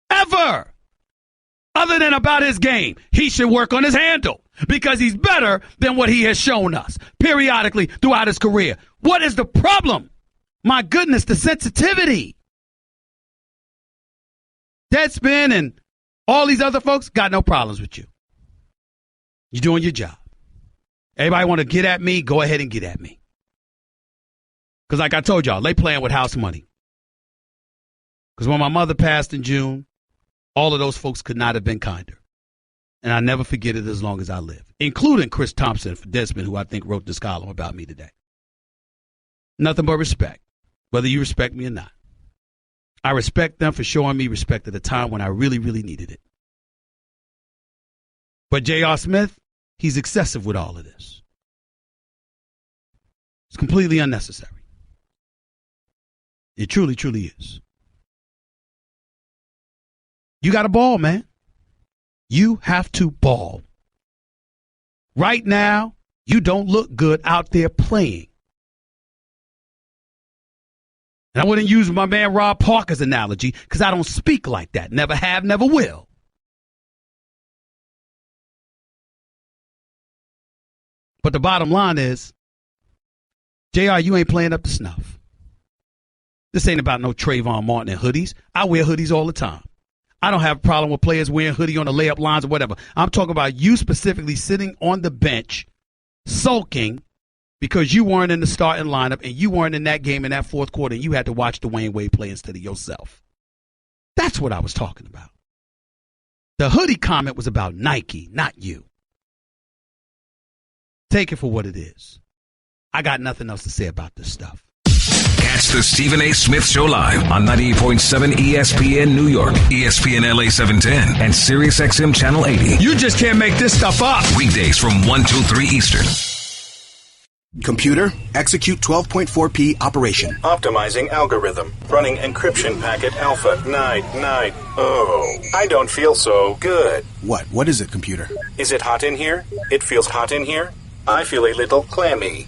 Ever. Other than about his game. He should work on his handle because he's better than what he has shown us periodically throughout his career. What is the problem? My goodness, the sensitivity. Deadspin and All these other folks got no problems with you. You're doing your job. Everybody want to get at me, go ahead and get at me. Because like I told y'all, they playing with house money. Because when my mother passed in June, all of those folks could not have been kinder. And I never forget it as long as I live, including Chris Thompson for Desmond, who I think wrote this column about me today. Nothing but respect, whether you respect me or not. I respect them for showing me respect at a time when I really, really needed it. But J.R. Smith, he's excessive with all of this. It's completely unnecessary. It truly, truly is. You got to ball, man. You have to ball. Right now, you don't look good out there playing. And I wouldn't use my man Rob Parker's analogy because I don't speak like that. Never have, never will. But the bottom line is, JR, you ain't playing up to snuff. This ain't about no Trayvon Martin and hoodies. I wear hoodies all the time. I don't have a problem with players wearing hoodie on the layup lines or whatever. I'm talking about you specifically sitting on the bench, sulking because you weren't in the starting lineup and you weren't in that game in that fourth quarter and you had to watch Dwayne Wade play instead of yourself. That's what I was talking about. The hoodie comment was about Nike, not you. Take it for what it is. I got nothing else to say about this stuff. Catch the Stephen A. Smith Show live on 98.7 ESPN New York, ESPN LA 710, and Sirius XM Channel 80. You just can't make this stuff up. Weekdays from 1 to 3 Eastern. Computer, execute 12.4p operation. Optimizing algorithm. Running encryption packet alpha 990. Oh, I don't feel so good. What is it, computer? Is it hot in here? It feels hot in here. I feel a little clammy.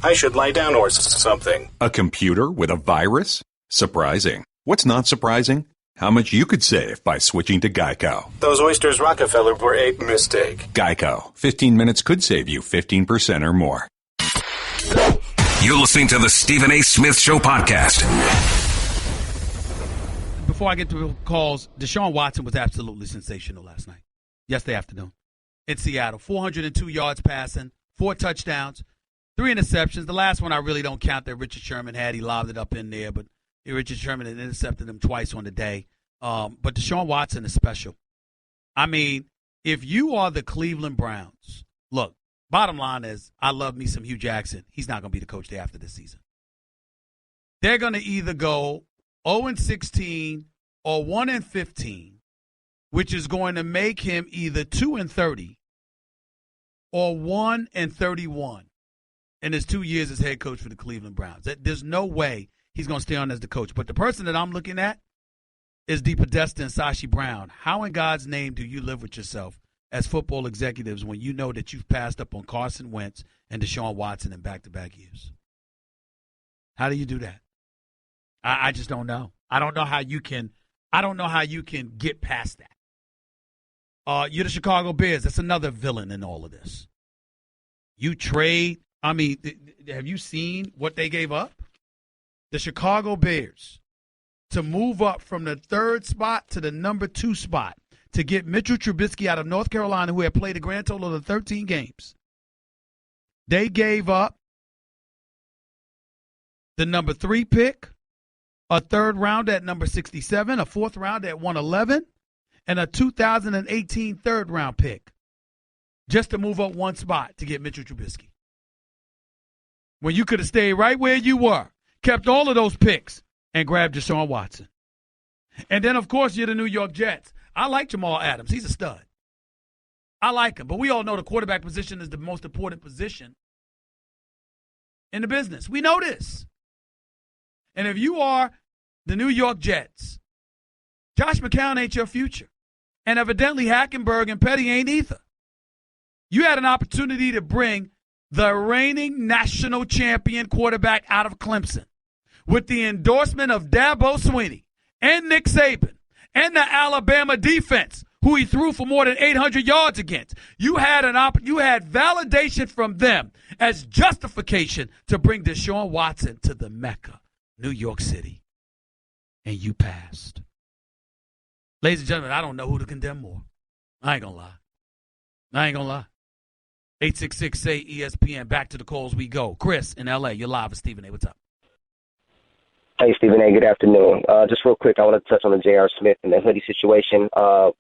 I should lie down or something. A computer with a virus? Surprising. What's not surprising? How much you could save by switching to Geico. Those oysters Rockefeller were a mistake. Geico. 15 minutes could save you 15% or more. You're listening to the Stephen A. Smith Show podcast. Before I get to calls, DeShaun Watson was absolutely sensational last night. Yesterday afternoon in Seattle. 402 yards passing, 4 touchdowns. 3 interceptions. The last one I really don't count that Richard Sherman had. He lobbed it up in there, but Richard Sherman had intercepted him twice on the day. But DeShaun Watson is special. I mean, if you are the Cleveland Browns, look, bottom line is I love me some Hugh Jackson. He's not going to be the coach there after this season. They're going to either go 0-16 or 1-15, which is going to make him either 2-30 or 1-31. In his 2 years as head coach for the Cleveland Browns. There's no way he's going to stay on as the coach. But the person that I'm looking at is the pedestrian Sashi Brown. How in God's name do you live with yourself as football executives when you know that you've passed up on Carson Wentz and DeShaun Watson in back-to-back years? How do you do that? I just don't know. I don't know how you can get past that. You're the Chicago Bears. That's another villain in all of this. You trade. I mean, have you seen what they gave up? The Chicago Bears to move up from the 3rd spot to the number 2 spot to get Mitchell Trubisky out of North Carolina, who had played a grand total of 13 games. They gave up the number 3 pick, a 3rd round at number 67, a 4th round at 111, and a 2018 3rd round pick just to move up 1 spot to get Mitchell Trubisky. When you could have stayed right where you were, kept all of those picks, and grabbed DeShaun Watson. And then, of course, you're the New York Jets. I like Jamal Adams. He's a stud. I like him. But we all know the quarterback position is the most important position in the business. We know this. And if you are the New York Jets, Josh McCown ain't your future. And evidently Hackenberg and Petty ain't either. You had an opportunity to bring the reigning national champion quarterback out of Clemson with the endorsement of Dabo Swinney and Nick Saban and the Alabama defense, who he threw for more than 800 yards against. You had validation from them as justification to bring DeShaun Watson to the Mecca, New York City. And you passed. Ladies and gentlemen, I don't know who to condemn more. I ain't going to lie. 866-SAY-ESPN. Back to the calls we go. Chris in L.A., you're live with Stephen A. What's up? Hey, Stephen A., good afternoon. Just real quick, I want to touch on the J.R. Smith and the hoodie situation.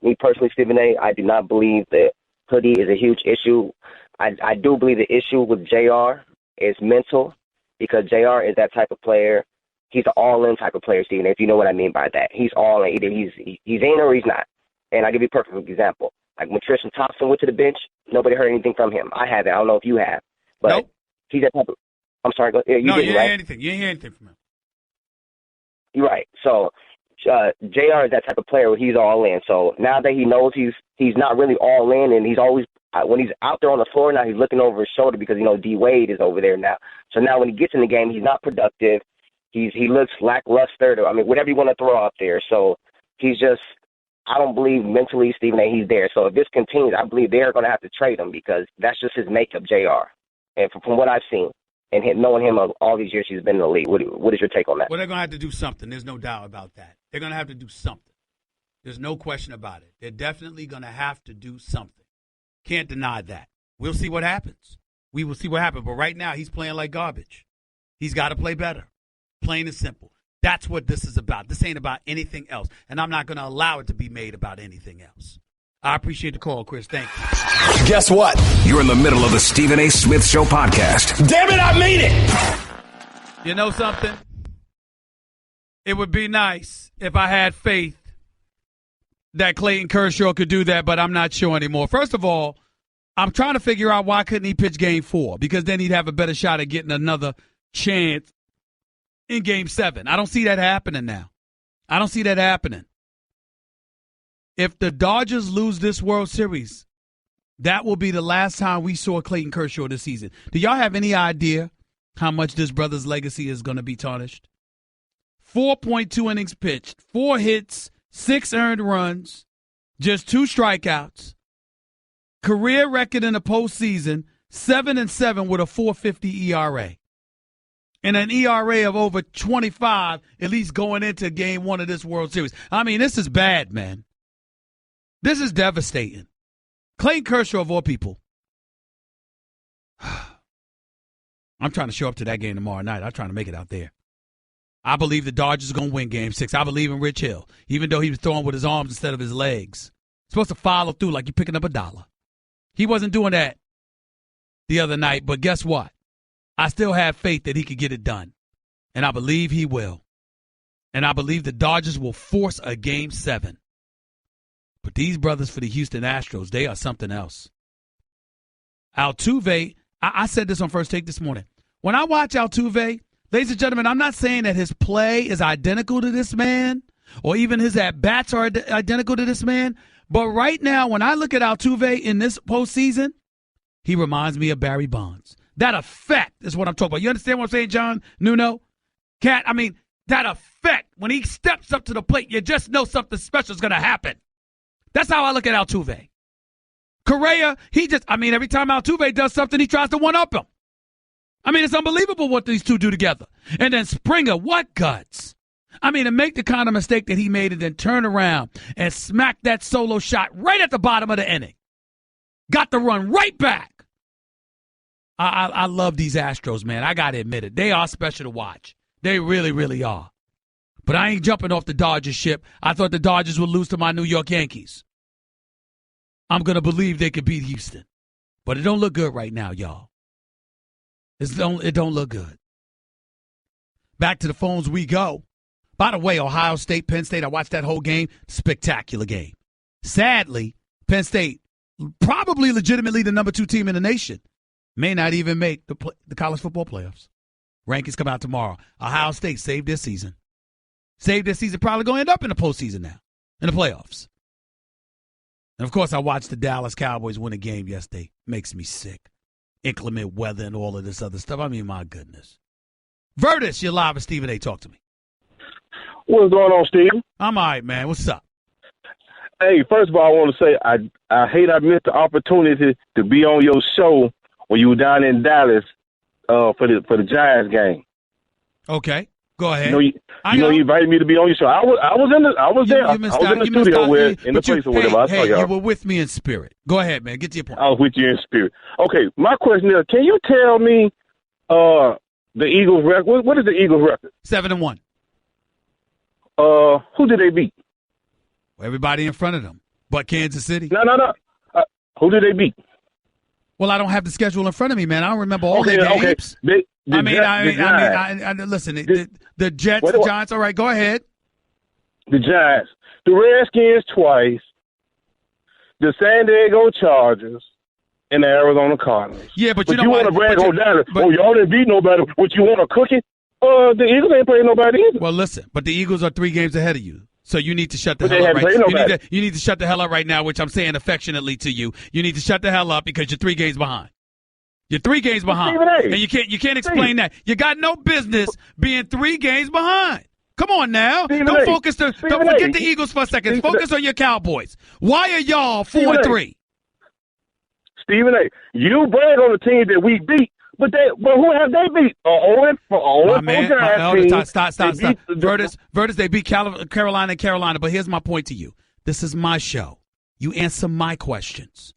Me personally, Stephen A., I do not believe that hoodie is a huge issue. I do believe the issue with J.R. is mental, because J.R. is that type of player. He's an all-in type of player, Stephen A., if you know what I mean by that. He's all in. Either he's in or he's not. And I'll give you a perfect example. Like when Tristan Thompson went to the bench, nobody heard anything from him. I haven't. I don't know if you have. But nope. He's that type of – I'm sorry. Go, yeah, you no, didn't, you didn't right? hear anything. You didn't hear anything from him. You're right. So JR is that type of player where he's all in. So now that he knows he's not really all in, and he's always when he's out there on the floor now, he's looking over his shoulder because, D. Wade is over there now. So now when he gets in the game, he's not productive. He looks lackluster. Whatever you want to throw out there. So he's just – I don't believe mentally, Stephen A., he's there. So if this continues, I believe they're going to have to trade him because that's just his makeup, JR. And from what I've seen and knowing him all these years he's been in the league, what is your take on that? Well, they're going to have to do something. There's no doubt about that. They're going to have to do something. There's no question about it. They're definitely going to have to do something. Can't deny that. We'll see what happens. We will see what happens. But right now, he's playing like garbage. He's got to play better. Plain and simple. That's what this is about. This ain't about anything else. And I'm not going to allow it to be made about anything else. I appreciate the call, Chris. Thank you. Guess what? You're in the middle of the Stephen A. Smith Show podcast. Damn it, I mean it. You know something? It would be nice if I had faith that Clayton Kershaw could do that, but I'm not sure anymore. First of all, I'm trying to figure out why couldn't he pitch Game 4, because then he'd have a better shot at getting another chance in Game 7. I don't see that happening now. I don't see that happening. If the Dodgers lose this World Series, that will be the last time we saw Clayton Kershaw this season. Do y'all have any idea how much this brother's legacy is going to be tarnished? 4.2 innings pitched, 4 hits, 6 earned runs, just 2 strikeouts. Career record in the postseason, 7-7 with a 4.50 ERA. And an ERA of over 25, at least going into Game 1 of this World Series. This is bad, man. This is devastating. Clayton Kershaw, of all people. I'm trying to show up to that game tomorrow night. I'm trying to make it out there. I believe the Dodgers are going to win Game 6. I believe in Rich Hill, even though he was throwing with his arms instead of his legs. Supposed to follow through like you're picking up $1. He wasn't doing that the other night, but guess what? I still have faith that he could get it done, and I believe he will. And I believe the Dodgers will force a Game 7. But these brothers for the Houston Astros, they are something else. Altuve, I said this on First Take this morning. When I watch Altuve, ladies and gentlemen, I'm not saying that his play is identical to this man or even his at-bats are identical to this man. But right now, when I look at Altuve in this postseason, he reminds me of Barry Bonds. That effect is what I'm talking about. You understand what I'm saying, John Nuno? Cat, that effect, when he steps up to the plate, you just know something special is going to happen. That's how I look at Altuve. Correa, every time Altuve does something, he tries to one-up him. It's unbelievable what these two do together. And then Springer, what guts? To make the kind of mistake that he made and then turn around and smack that solo shot right at the bottom of the inning. Got the run right back. I love these Astros, man. I got to admit it. They are special to watch. They really, really are. But I ain't jumping off the Dodgers ship. I thought the Dodgers would lose to my New York Yankees. I'm going to believe they could beat Houston. But it don't look good right now, y'all. It don't look good. Back to the phones we go. By the way, Ohio State, Penn State, I watched that whole game. Spectacular game. Sadly, Penn State, probably legitimately the number 2 team in the nation, may not even make the college football playoffs. Rankings come out tomorrow. Ohio State saved their season. Saved their season. Probably going to end up in the postseason now, in the playoffs. And, of course, I watched the Dallas Cowboys win a game yesterday. Makes me sick. Inclement weather and all of this other stuff. My goodness. Vertus, you're live with Stephen A. Talk to me. What's going on, Steve? I'm all right, man. What's up? Hey, first of all, I want to say I hate I missed the opportunity to be on your show when you were down in Dallas for the Giants game. Okay. Go ahead. You invited me to be on your show. I was there. I was in the studio in the place or whatever. I saw y'all. You were with me in spirit. Go ahead, man. Get to your point. I was with you in spirit. Okay, my question is, can you tell me the Eagles' record? What is the Eagles' record? 7-1. Who did they beat? Everybody in front of them, but Kansas City. No. Who did they beat? Well, I don't have the schedule in front of me, man. I don't remember all their games. Okay. Listen, the Jets, the Giants. All right, go ahead. The Giants, the Redskins twice, the San Diego Chargers, and the Arizona Cardinals. Yeah, but you want to brag on that? Y'all didn't beat nobody. What, you want to cook it? The Eagles ain't playing nobody either. Well, listen, but the Eagles are 3 games ahead of you. So you need to shut the hell up right. You need to shut the hell up right now, which I'm saying affectionately to you. You need to shut the hell up because you're 3 games behind. You're 3 games behind, and you can't explain that. You got no business being 3 games behind. Come on now, don't forget the Eagles for a second. Focus on your Cowboys. Why are y'all 4-3? Stephen A., you brag on the team that we beat. But who have they beat? Stop. Vertus, they beat Carolina. But here's my point to you. This is my show. You answer my questions.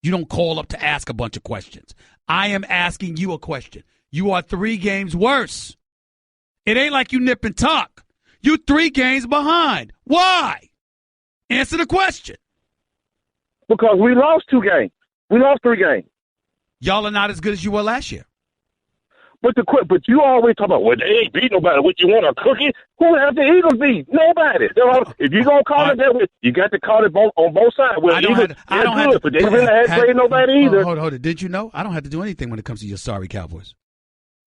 You don't call up to ask a bunch of questions. I am asking you a question. You are 3 games worse. It ain't like you nip and tuck. You 3 games behind. Why? Answer the question. Because we lost 2 games. We lost 3 games. Y'all are not as good as you were last year. But you always talk about, well, they ain't beat nobody. What, you want a cookie? Who have the Eagles beat? Nobody. If you're going to call it that way, you got to call it on both sides. Well, but they really hadn't played nobody either. Hold on. Did you know? I don't have to do anything when it comes to your sorry Cowboys.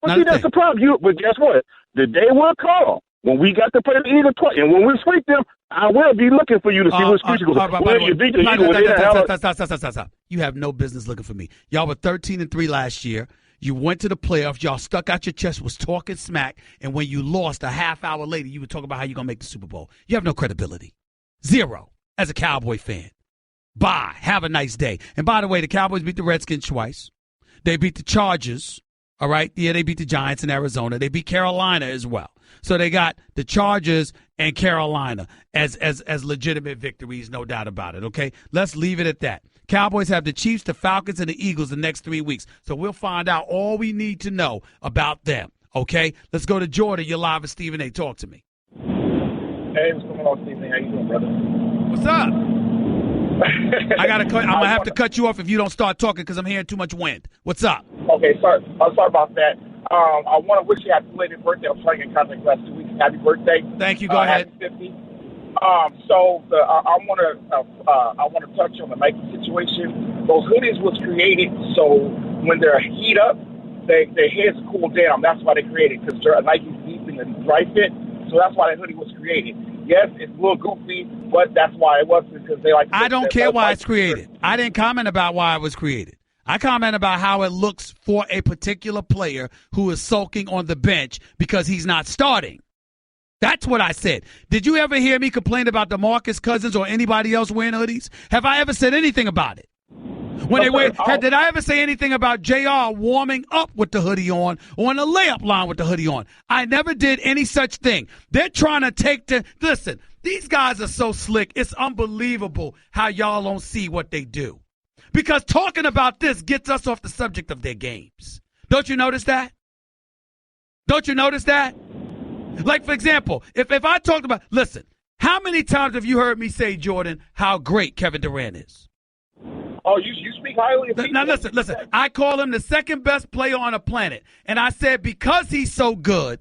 But see, that's the problem. But guess what? The day will come when we got to play the Eagles twice. And when we sweep them, I will be looking for you to see what excuse goes. You beat the Eagles. Stop. You have no business looking for me. Y'all were 13-3 last year. You went to the playoffs. Y'all stuck out your chest, was talking smack. And when you lost a half hour later, you were talking about how you're going to make the Super Bowl. You have no credibility. 0 as a Cowboy fan. Bye. Have a nice day. And by the way, the Cowboys beat the Redskins twice. They beat the Chargers. All right? Yeah, they beat the Giants in Arizona. They beat Carolina as well. So they got the Chargers and Carolina as legitimate victories, no doubt about it, okay? Let's leave it at that. Cowboys have the Chiefs, the Falcons, and the Eagles the next 3 weeks. So we'll find out all we need to know about them, okay? Let's go to Jordan. You're live with Stephen A. Talk to me. Hey, what's going on, Stephen A.? How you doing, brother? What's up? I'm going to have to cut you off if you don't start talking because I'm hearing too much wind. What's up? Okay, sorry about that. I want to wish you a happy belated birthday. I'm trying to get in contact last 2 weeks. Happy birthday. Thank you. Go ahead. Happy 50. I want to touch on the Nike situation. Those hoodies was created so when they're heat up, their heads cool down. That's why they created because Nike's deep in the dry fit. So that's why that hoodie was created. Yes, it's a little goofy, but that's why it was because they like. I don't care why it's created. I didn't comment about why it was created. I comment about how it looks for a particular player who is sulking on the bench because he's not starting. That's what I said. Did you ever hear me complain about DeMarcus Cousins or anybody else wearing hoodies? Have I ever said anything about it? Did I ever say anything about JR warming up with the hoodie on or on the layup line with the hoodie on? I never did any such thing. They're trying to listen, these guys are so slick. It's unbelievable how y'all don't see what they do. Because talking about this gets us off the subject of their games. Don't you notice that? Don't you notice that? Like, for example, if I talked about, listen, how many times have you heard me say, Jordan, how great Kevin Durant is? Oh, you speak highly of people. Now, listen. I call him the second best player on the planet. And I said because he's so good,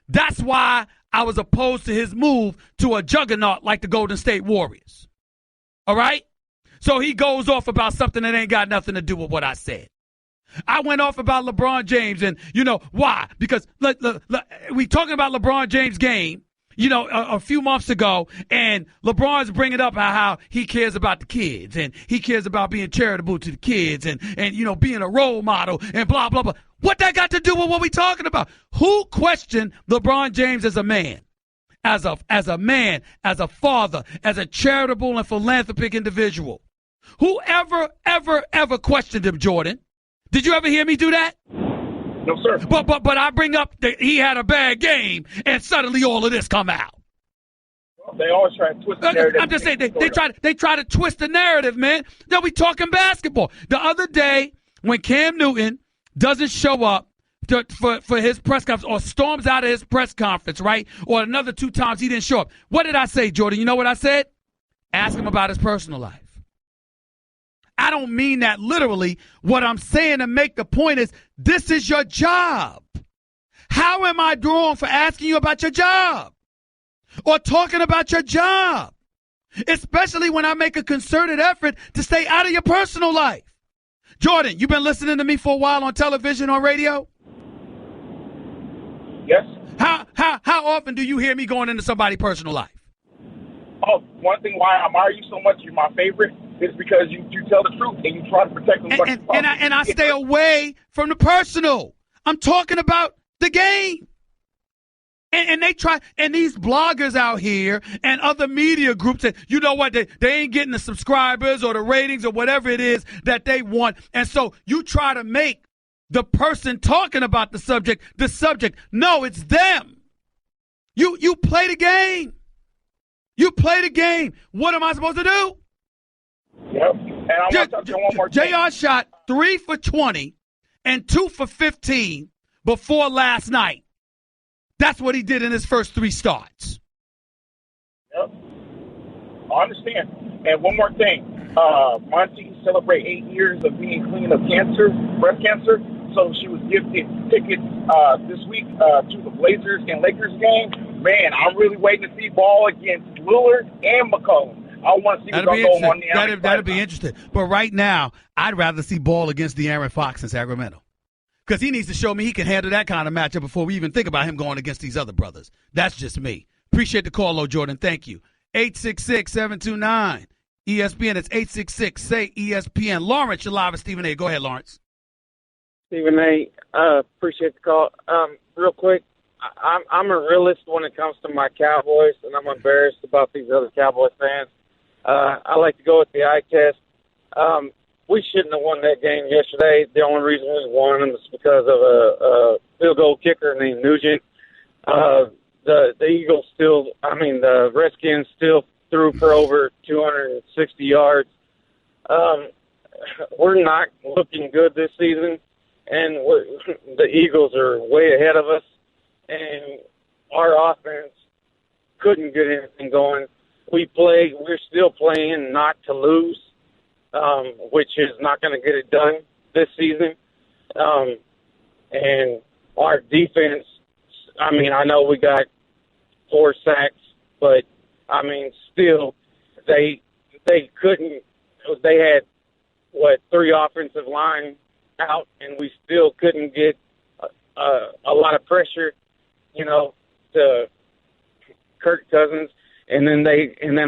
that's why I was opposed to his move to a juggernaut like the Golden State Warriors. All right? So he goes off about something that ain't got nothing to do with what I said. I went off about LeBron James, and you know why? Because we talking about LeBron James' game, a few months ago, and LeBron's bringing up how he cares about the kids, and he cares about being charitable to the kids, and being a role model, and blah, blah, blah. What that got to do with what we talking about? Who questioned LeBron James as a man? As a man, as a father, as a charitable and philanthropic individual? Who ever questioned him, Jordan? Did you ever hear me do that? No, sir. But I bring up that he had a bad game, and suddenly all of this come out. Well, they always try to twist the narrative. I'm just saying they try to twist the narrative, man. They'll be talking basketball. The other day when Cam Newton doesn't show up for his press conference or storms out of his press conference, right? Or another 2 times he didn't show up. What did I say, Jordan? You know what I said? Ask him about his personal life. I don't mean that literally. What I'm saying to make the point is this is your job. How am I wrong for asking you about your job or talking about your job? Especially when I make a concerted effort to stay out of your personal life. Jordan, you've been listening to me for a while on television or radio? Yes. How often do you hear me going into somebody's personal life? Oh, one thing why I admire you so much, you're my favorite, is because you tell the truth and you try to protect them. And I stay away from the personal. I'm talking about the game. And they try, and these bloggers out here and other media groups, that, you know what, they ain't getting the subscribers or the ratings or whatever it is that they want. And so you try to make the person talking about the subject. No, it's them. You play the game. You play the game. What am I supposed to do? Yep. And I want to touch on one more thing. JR shot 3 for 20 and 2 for 15 before last night. That's what he did in his first 3 starts. Yep. I understand. And one more thing. Monty celebrated 8 years of being clean of cancer, breast cancer. So she was gifted tickets this week to the Blazers and Lakers game. Man, I'm really waiting to see ball against Lillard and McCollum. I want to see what's going on there. That'll be interesting. But right now, I'd rather see ball against De'Aaron Fox in Sacramento. Because he needs to show me he can handle that kind of matchup before we even think about him going against these other brothers. That's just me. Appreciate the call, though, Jordan. Thank you. 866-729-ESPN. It's 866-SAY-ESPN. Lawrence, you're live with Stephen A. Go ahead, Lawrence. Stephen A., appreciate the call. Real quick, I'm a realist when it comes to my Cowboys, and I'm embarrassed about these other Cowboy fans. I like to go with the eye test. We shouldn't have won that game yesterday. The only reason we won was because of a field goal kicker named Nugent. The Eagles the Redskins still threw for over 260 yards. We're not looking good this season, and the Eagles are way ahead of us, and our offense couldn't get anything going. We're still playing not to lose, which is not going to get it done this season. And our defense, I know we got 4 sacks, but, still, they couldn't. They had, 3 offensive line out, and we still couldn't get a lot of pressure, to Kirk Cousins. And then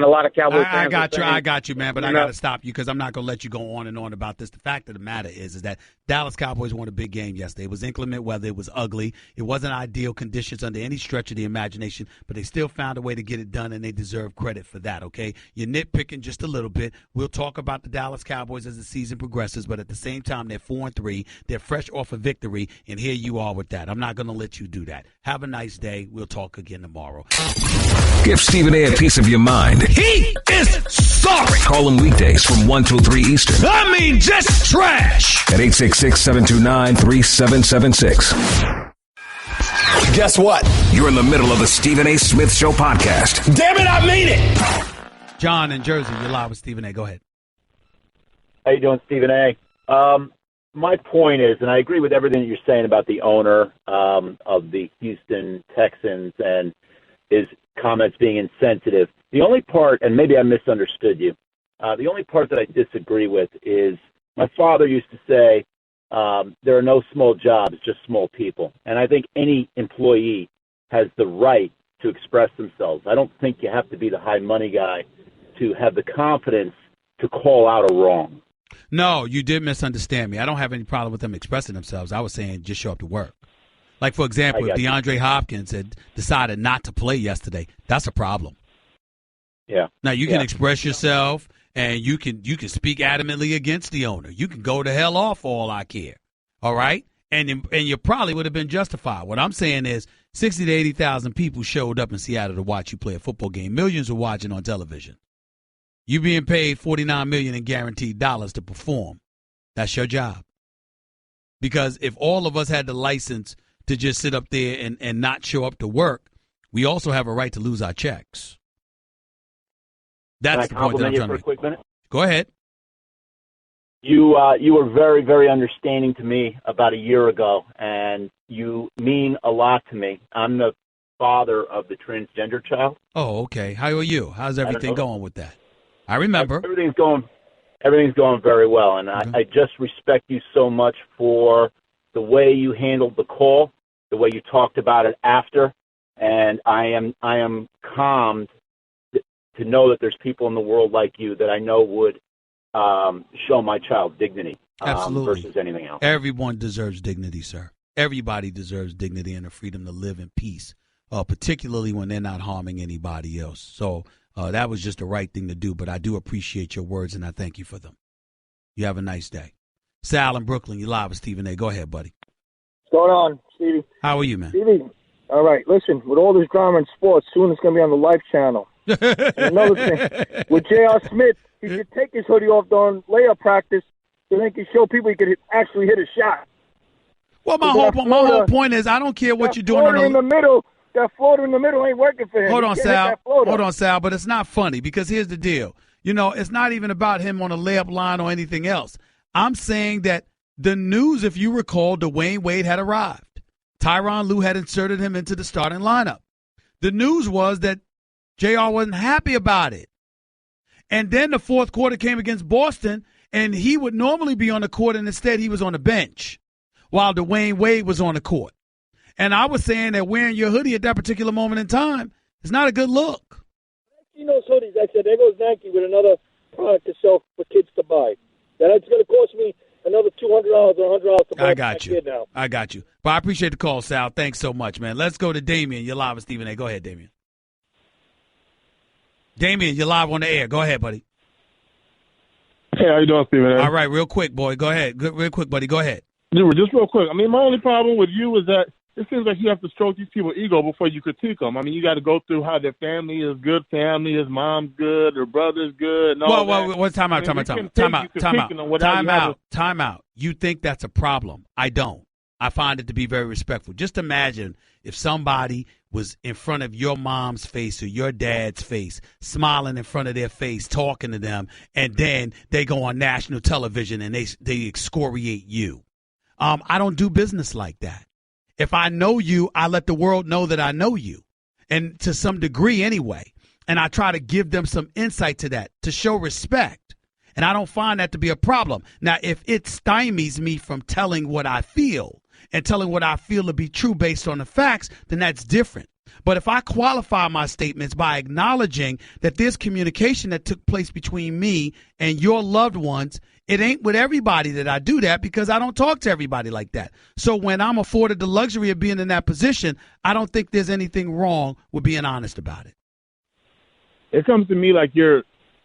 a lot of Cowboys fans. I got you, man. But I got to stop you because I'm not going to let you go on and on about this. The fact of the matter is that Dallas Cowboys won a big game yesterday. It was inclement weather. It was ugly. It wasn't ideal conditions under any stretch of the imagination. But they still found a way to get it done, and they deserve credit for that. Okay, you're nitpicking just a little bit. We'll talk about the Dallas Cowboys as the season progresses. But at the same time, they're 4-3. They're fresh off a victory, and here you are with that. I'm not going to let you do that. Have a nice day. We'll talk again tomorrow. Give Stephen A. piece of your mind. He is sorry. Call him weekdays from 1 till 3 Eastern. Just trash. At 866-729-3776. Guess what? You're in the middle of the Stephen A. Smith Show podcast. Damn it, I mean it. John in Jersey, you're live with Stephen A. Go ahead. How you doing, Stephen A.? My point is, and I agree with everything that you're saying about the owner of the Houston Texans and his comments being insensitive. The only part, and maybe I misunderstood you, the only part that I disagree with is my father used to say, there are no small jobs, just small people. And I think any employee has the right to express themselves. I don't think you have to be the high money guy to have the confidence to call out a wrong. No, you did misunderstand me. I don't have any problem with them expressing themselves. I was saying just show up to work. Like, for example, if DeAndre Hopkins had decided not to play yesterday, that's a problem. Yeah. Now, you can express yourself, and you can speak adamantly against the owner. You can go to hell off for all I care, all right? And you probably would have been justified. What I'm saying is 60 to 80,000 people showed up in Seattle to watch you play a football game. Millions are watching on television. You being paid $49 million in guaranteed dollars to perform. That's your job. Because if all of us had the license to just sit up there and not show up to work, we also have a right to lose our checks. That's the point that I'm trying to make. For a quick minute? Go ahead. You were very, very understanding to me about a year ago, and you mean a lot to me. I'm the father of the transgender child. Oh, okay. How are you? How's everything going with that? I remember. Everything's going very well, and I just respect you so much for the way you handled the call, the way you talked about it after, and I am calmed to know that there's people in the world like you that I know would show my child dignity versus anything else. Everyone deserves dignity, sir. Everybody deserves dignity and the freedom to live in peace, particularly when they're not harming anybody else. So that was just the right thing to do, but I do appreciate your words, and I thank you for them. You have a nice day. Sal in Brooklyn, you're live with Stephen A. Go ahead, buddy. What's going on, Stevie? How are you, man? Stevie, all right, listen, with all this drama in sports, soon it's going to be on the Life Channel. And another thing, with J.R. Smith, he should take his hoodie off during layup practice so they can show people he could actually hit a shot. Well, my whole point is I don't care what you're doing in the middle. That floater in the middle ain't working for him. Hold on, Sal, but it's not funny because here's the deal. You know, it's not even about him on a layup line or anything else. I'm saying that the news, if you recall, Dwayne Wade had arrived. Tyronn Lue had inserted him into the starting lineup. The news was that JR wasn't happy about it. And then the fourth quarter came against Boston, and he would normally be on the court, and instead he was on the bench while Dwayne Wade was on the court. And I was saying that wearing your hoodie at that particular moment in time is not a good look. You know, hoodies, I said, there goes Nike with another product to sell for kids to buy. That's going to cost me another $200 or $100 to buy. I got you. I got you. But I appreciate the call, Sal. Thanks so much, man. Let's go to Damien. You're live with Stephen A. Go ahead, Damien. Damien, you're live on the air. Go ahead, buddy. Hey, how you doing, Stephen A? All right, real quick, boy. Go ahead. Real quick, buddy. Go ahead. Just real quick. I mean, my only problem with you is that it seems like you have to stroke these people's ego before you critique them. I mean, you got to go through how their family is good family, his mom's good, their brother's good, and all that. Well, time out. You think that's a problem. I don't. I find it to be very respectful. Just imagine if somebody was in front of your mom's face or your dad's face, smiling in front of their face, talking to them, and then they go on national television and they excoriate you. I don't do business like that. If I know you, I let the world know that I know you, and to some degree anyway. And I try to give them some insight to that, to show respect. And I don't find that to be a problem. Now, if it stymies me from telling what I feel and telling what I feel to be true based on the facts, then that's different. But if I qualify my statements by acknowledging that there's communication that took place between me and your loved ones, it ain't with everybody that I do that because I don't talk to everybody like that. So when I'm afforded the luxury of being in that position, I don't think there's anything wrong with being honest about it. It comes to me like you're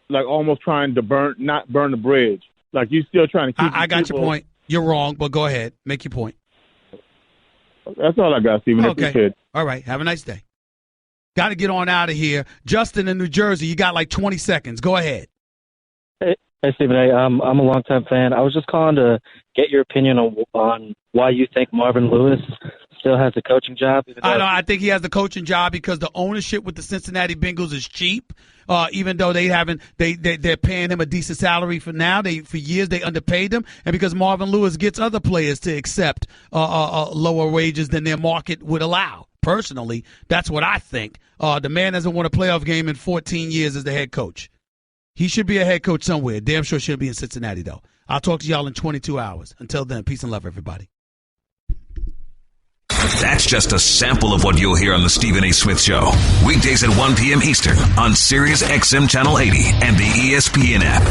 like almost trying to not burn the bridge. Like you're still trying to keep I got your point. You're wrong, but go ahead. Make your point. That's all I got, Stephen. Okay. All right. Have a nice day. Got to get on out of here. Justin in New Jersey, you got like 20 seconds. Go ahead. Hey, Stephen A. I'm a longtime fan. I was just calling to get your opinion on why you think Marvin Lewis still has a coaching job. I think he has the coaching job because the ownership with the Cincinnati Bengals is cheap. Even though they're paying him a decent salary for now. For years they underpaid him, and because Marvin Lewis gets other players to accept lower wages than their market would allow. Personally, that's what I think. The man hasn't won a playoff game in 14 years as the head coach. He should be a head coach somewhere. Damn sure shouldn't be in Cincinnati, though. I'll talk to y'all in 22 hours. Until then, peace and love, everybody. That's just a sample of what you'll hear on the Stephen A. Smith Show. Weekdays at 1 p.m. Eastern on Sirius XM Channel 80 and the ESPN app.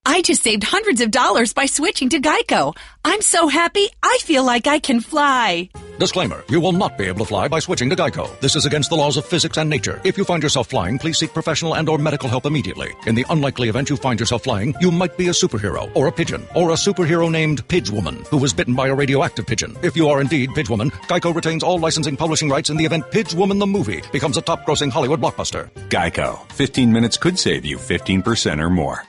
I just saved hundreds of dollars by switching to Geico. I'm so happy, I feel like I can fly. Disclaimer, you will not be able to fly by switching to Geico. This is against the laws of physics and nature. If you find yourself flying, please seek professional and or medical help immediately. In the unlikely event you find yourself flying, you might be a superhero, or a pigeon, or a superhero named Pidgewoman, who was bitten by a radioactive pigeon. If you are indeed Pidgewoman, Geico retains all licensing publishing rights in the event Pidgewoman the movie becomes a top-grossing Hollywood blockbuster. Geico. 15 minutes could save you 15% or more.